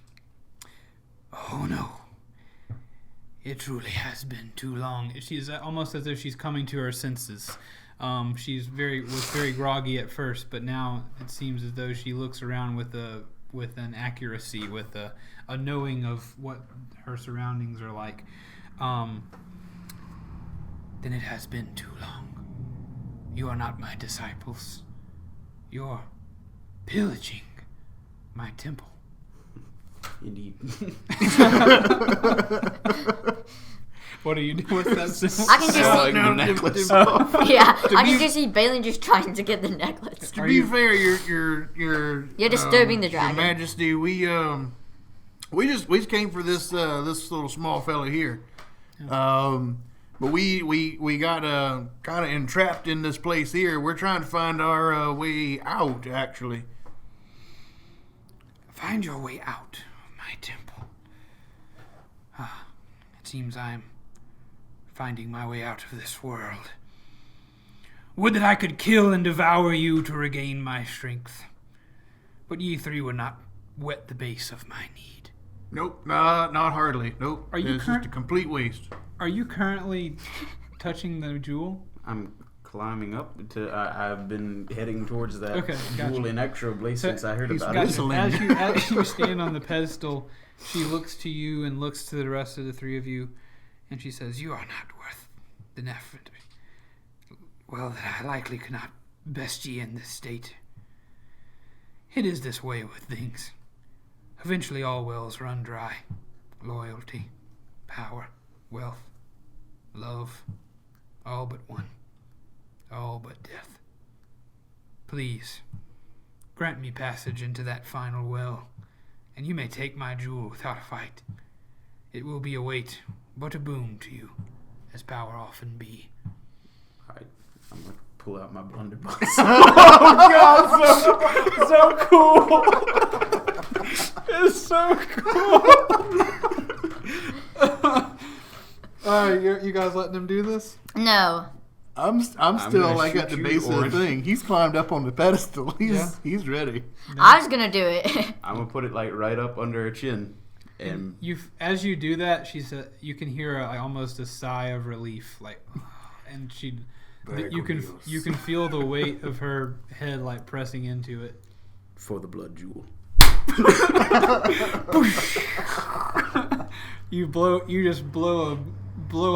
A: "Oh no. It truly has been too long." She's almost as if she's coming to her senses. Was very groggy at first, but now it seems as though she looks around with an accuracy, with a knowing of what her surroundings are like. Then it has been too long. You are not my disciples. You're pillaging my temple.
D: Indeed.
A: What are you doing with that symbol?
C: I can just
D: Selling
C: see.
D: the necklace.
C: Yeah, I can just see Baylin just trying to get the necklace.
B: To be fair, you're
C: disturbing the dragon.
B: Your Majesty, we just came for this little small fella here. But we got kind of entrapped in this place here. We're trying to find our way out, actually.
A: Find your way out of my temple. It seems I'm finding my way out of this world. Would that I could kill and devour you to regain my strength. But ye three would not whet the base of my need.
B: Nope, not hardly. Nope.
A: Are you
B: it's just a complete waste.
A: Are you currently touching the jewel?
D: I'm climbing up to. I've been heading towards that
A: gotcha.
D: jewel inexorably since I heard about
A: Gotcha.
D: it.
A: As you stand on the pedestal, she looks to you and looks to the rest of the three of you, and she says, "You are not worth the effort. Well, that I likely could not best ye in this state. It is this way with things. Eventually all wells run dry. Loyalty, power, wealth, love, all but one. All but death. Please, grant me passage into that final well, and you may take my jewel without a fight. It will be a weight, but a boon to you, as power often be."
D: Alright, I'm gonna pull out my blunderbuss.
A: So cool! It's so cool! You guys letting him do this?
C: No.
B: I'm still
D: gonna
B: like at the
D: shoot
B: base
D: you,
B: of the
D: Orin.
B: thing. He's climbed up on the pedestal. He's ready.
C: I was gonna do it.
D: I'm gonna put it like right up under her chin. And
A: As you do that, she said, you can hear almost a sigh of relief, like, and you can feel the weight of her head like pressing into it.
D: for the blood jewel.
A: You just blow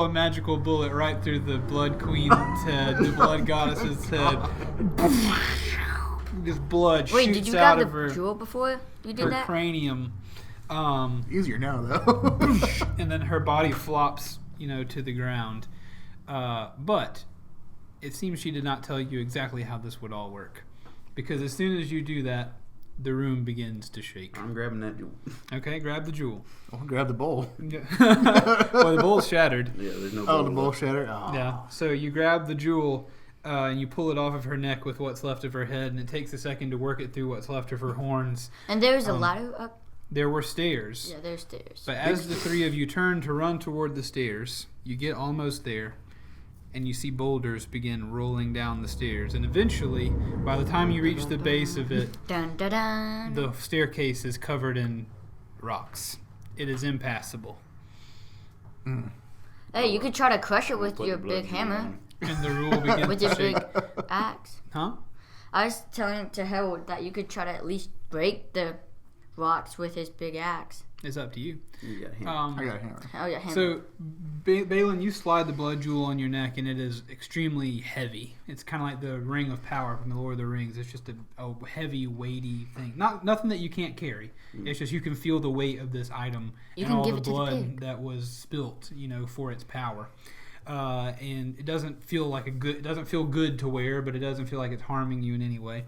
A: a magical bullet right through the blood queen's head, the blood goddess's head. Just blood
C: Wait,
A: shoots
C: did you
A: out
C: grab
A: of
C: the
A: her,
C: jewel before you did
A: her
C: that?
A: cranium.
B: Easier now though.
A: And then her body flops, to the ground. But it seems she did not tell you exactly how this would all work, because as soon as you do that, the room begins to shake.
D: I'm grabbing that jewel.
A: Okay, grab the jewel.
B: I'll grab the bowl.
A: Well, the bowl's shattered.
D: Yeah, there's no.
B: Oh, the
D: bowl
B: bowl
D: left.
B: shattered. Oh.
A: Yeah. So you grab the jewel and you pull it off of her neck with what's left of her head, and it takes a second to work it through what's left of her horns.
C: And there's a ladder up.
A: There were stairs.
C: Yeah, there's stairs.
A: But as the three of you turn to run toward the stairs, you get almost there, and you see boulders begin rolling down the stairs. And eventually, by the time you reach the base of it,
C: Dun dun dun.
A: the staircase is covered in rocks. It is impassable.
C: Hey, you could try to crush it with
D: Put
C: your
D: the blood
C: big
D: jewel
C: hammer.
D: on.
A: And the rule begins
C: With
A: to
C: your
A: shake.
C: big axe.
A: Huh?
C: I was telling to Harold that you could try to at least break the rocks with his big axe.
A: It's up to you.
D: You got him.
B: I got a hammer.
C: Oh yeah, hammer.
A: So, Baylin, you slide the blood jewel on your neck, and it is extremely heavy. It's kind of like the ring of power from the Lord of the Rings. It's just a heavy, weighty thing. Nothing that you can't carry. It's just you can feel the weight of this item
C: You
A: and
C: can
A: all
C: give
A: the
C: it to the
A: blood
C: pig.
A: that was spilt, for its power. And it doesn't feel it doesn't feel good to wear, but it doesn't feel like it's harming you in any way.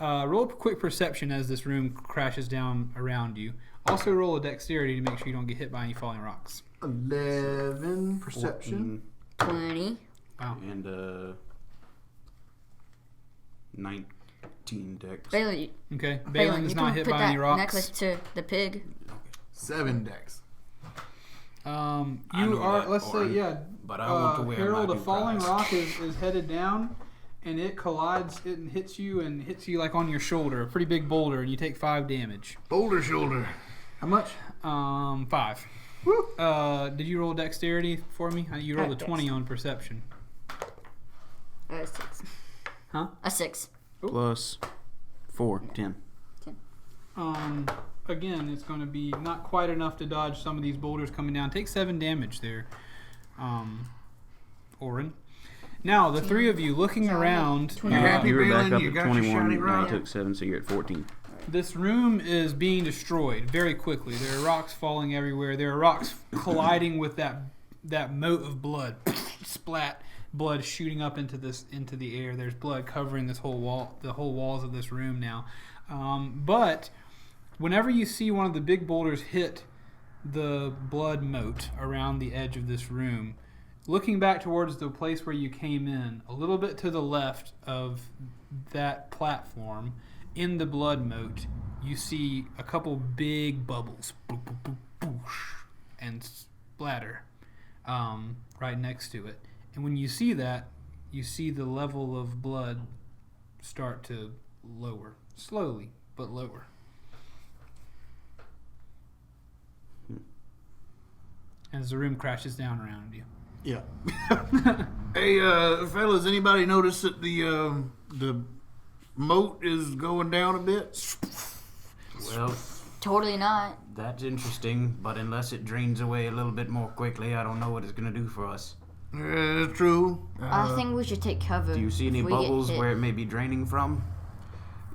A: Roll a quick perception as this room crashes down around you. Also roll a dexterity to make sure you don't get hit by any falling rocks.
B: 11 perception.
C: 20.
A: Wow.
D: And 19 dex.
C: Baylin,
A: Okay.
C: Baylin,
A: Baylin
C: you
A: is not
C: can
A: hit
C: put
A: by
C: that
A: any rocks.
C: necklace to the pig.
B: 7 dex.
D: I
A: You
D: know
A: are,
D: that,
A: let's say,
D: Orin,
A: yeah.
D: but I want to wear
A: Harold,
D: my
A: a
D: new
A: falling
D: prize.
A: rock is headed down, and it collides, it hits you like on your shoulder, a pretty big boulder, and you take 5 damage.
B: Boulder shoulder. How much?
A: 5.
B: Woo.
A: Did you roll dexterity for me? You rolled a 20 on perception.
C: A 6.
A: Huh?
C: A 6.
D: Plus 4, 10.
A: Again, it's going to be not quite enough to dodge some of these boulders coming down. Take 7 damage there, Orin. Now, the three of you looking around,
B: You happy,
D: You were back
B: Baylin?
D: up
B: You
D: at
B: got your
D: 21.
B: shiny
D: Now
B: rock?
D: I took 7, so you're at 14.
A: this room is being destroyed very quickly. There are rocks falling everywhere. There are rocks colliding with that that moat of blood, splat, blood shooting up into the air. There's blood covering this whole wall, the whole walls of this room now. But whenever you see one of the big boulders hit the blood moat around the edge of this room, looking back towards the place where you came in, a little bit to the left of that platform, in the blood moat, you see a couple big bubbles, boop, boop, boop, boosh, and splatter right next to it. And when you see that, you see the level of blood start to lower, slowly, but lower. As the room crashes down around you.
B: Yeah. Hey, fellas, anybody notice that the moat is going down a bit?
D: Well,
C: Totally not.
D: that's interesting, but unless it drains away a little bit more quickly, I don't know what it's going to do for us.
B: True.
C: I think we should take cover.
D: Do you see any
C: if we get
D: bubbles
C: hit.
D: where it may be draining from?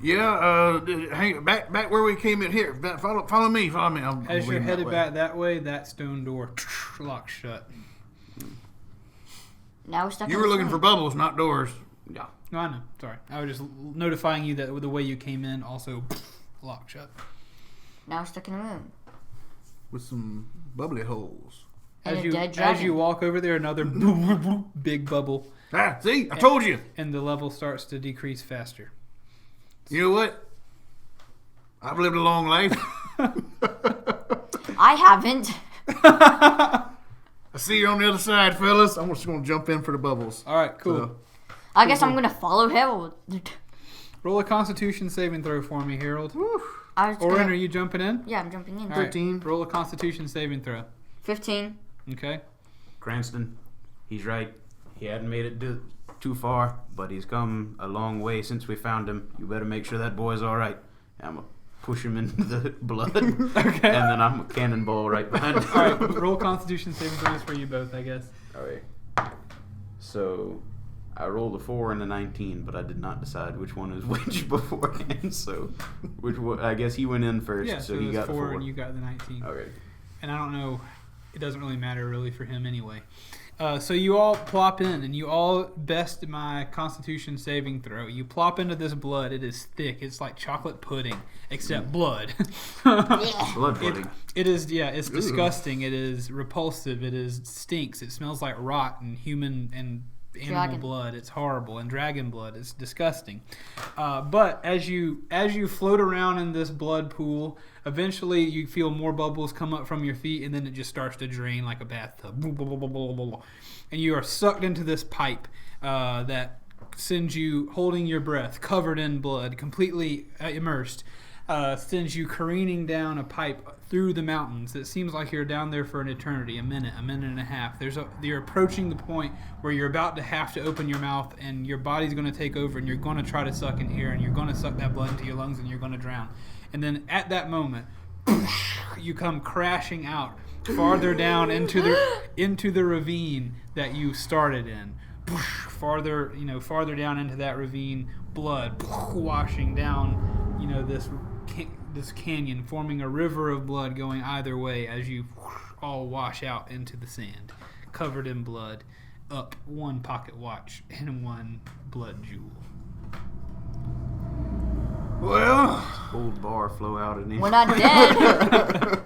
B: Yeah. Hang back where we came in here. Follow me. I'm
A: As you're
B: leading
A: headed
B: that way.
A: back that way, that stone door locks shut.
C: Now we're stuck.
B: You
C: in
B: were
C: this
B: looking
C: room.
B: for bubbles, not doors.
D: Yeah.
A: No, I know. Sorry. I was just notifying you that the way you came in also locked shut.
C: Now we're stuck in a room.
B: With some bubbly holes.
C: And
A: As
C: a
A: you
C: dead dragon.
A: as you walk over there, another big bubble,
B: Ah, see? I told you.
A: and the level starts to decrease faster.
B: You know what? I've lived a long life.
C: I haven't.
B: I see you on the other side, fellas. I'm just going to jump in for the bubbles.
A: All right, cool.
B: So,
C: I guess I'm gonna follow Harold.
A: Roll a Constitution saving throw for me, Harold.
C: I was
A: Orin,
C: gonna-
A: are you jumping in?
C: Yeah, I'm jumping in.
A: All right,
B: 13.
A: roll a Constitution saving throw.
C: 15.
A: Okay.
D: Cranston, he's right. He hadn't made it too far, but he's come a long way since we found him. You better make sure that boy's all right. I'm going to push him into the blood,
A: Okay.
D: and then I'm a cannonball right behind him.
A: All right, roll Constitution saving throws for you both, I guess.
D: All right. So I rolled a 4 and a 19, but I did not decide which one is which beforehand. So which one, I guess he went in first,
A: Yeah,
D: so
A: so
D: he
A: there's
D: got the 4.
A: and you got the 19.
D: Okay.
A: And I don't know, it doesn't really matter really for him anyway. So you all plop in, and you all best my Constitution saving throw. You plop into this blood. It is thick. It's like chocolate pudding, except blood.
C: Yeah.
D: Blood pudding.
A: It is, yeah, it's disgusting. It is repulsive. It is stinks. It smells like rot and human and animal
C: Dragon.
A: blood. It's horrible. And dragon blood. It's disgusting. But as you float around in this blood pool, eventually you feel more bubbles come up from your feet, and then it just starts to drain like a bathtub. And you are sucked into this pipe that sends you, holding your breath, covered in blood, completely immersed, sends you careening down a pipe through the mountains. It seems like you're down there for an eternity, a minute and a half. You're approaching the point where you're about to have to open your mouth, and your body's going to take over, and you're going to try to suck in air, and you're going to suck that blood into your lungs, and you're going to drown. And then at that moment, you come crashing out farther down into the ravine that you started in. Farther down into that ravine, blood washing down, this canyon, forming a river of blood going either way as you all wash out into the sand, covered in blood, up one pocket watch and one blood jewel.
B: Well,
D: Old bar flow out in
C: We're not dead.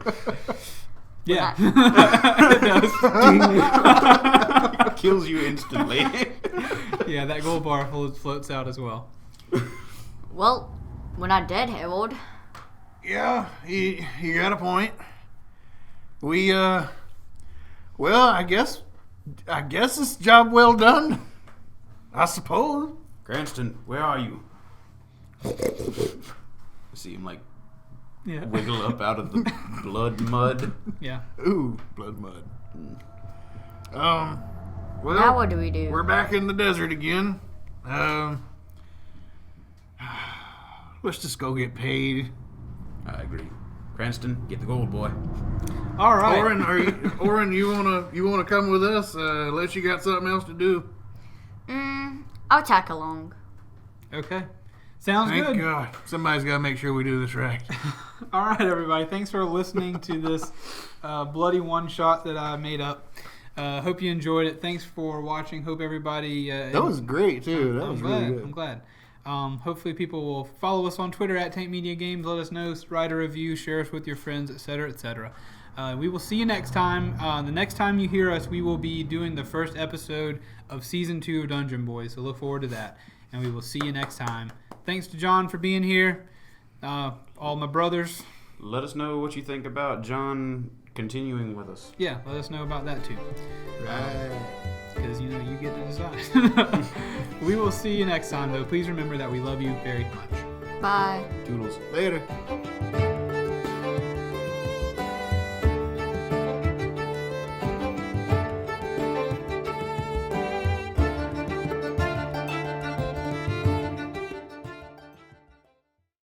A: Yeah,
C: We're
A: it does.
D: kills you instantly.
A: Yeah, that gold bar floats out as well.
C: Well, we're not dead, Harold.
B: yeah, you got a point. We, well, I guess it's job well done. I suppose.
D: Cranston, where are you? I see him like
A: Yeah,
D: wiggle up out of the blood mud.
A: yeah.
B: Ooh, blood mud. Well,
C: Now what do we do?
B: we're back in the desert again. Let's just go get paid.
D: I agree. Cranston, get the gold, boy.
A: All right.
B: Orin, you wanna come with us? Unless you got something else to do.
C: I'll tag along.
A: Okay. Sounds
B: Thank
A: good.
B: God. Somebody's got to make sure we do this right.
A: All right, everybody. Thanks for listening to this bloody one shot that I made up. Hope you enjoyed it. Thanks for watching. Hope everybody.
B: That was great too. That was
A: glad.
B: really good.
A: I'm glad. Hopefully people will follow us on Twitter at Tank Media Games. Let us know, write a review, share us with your friends, etc., etc. We will see you next time. The next time you hear us, we will be doing the first episode of Season 2 of Dungeon Boys, so look forward to that. And we will see you next time. Thanks to John for being here. All my brothers.
D: Let us know what you think about John continuing with us.
A: Yeah, let us know about that too.
B: Right.
A: Because, you get to decide. We will see you next time, though. Please remember that we love you very much.
C: Bye.
D: Toodles.
B: Later.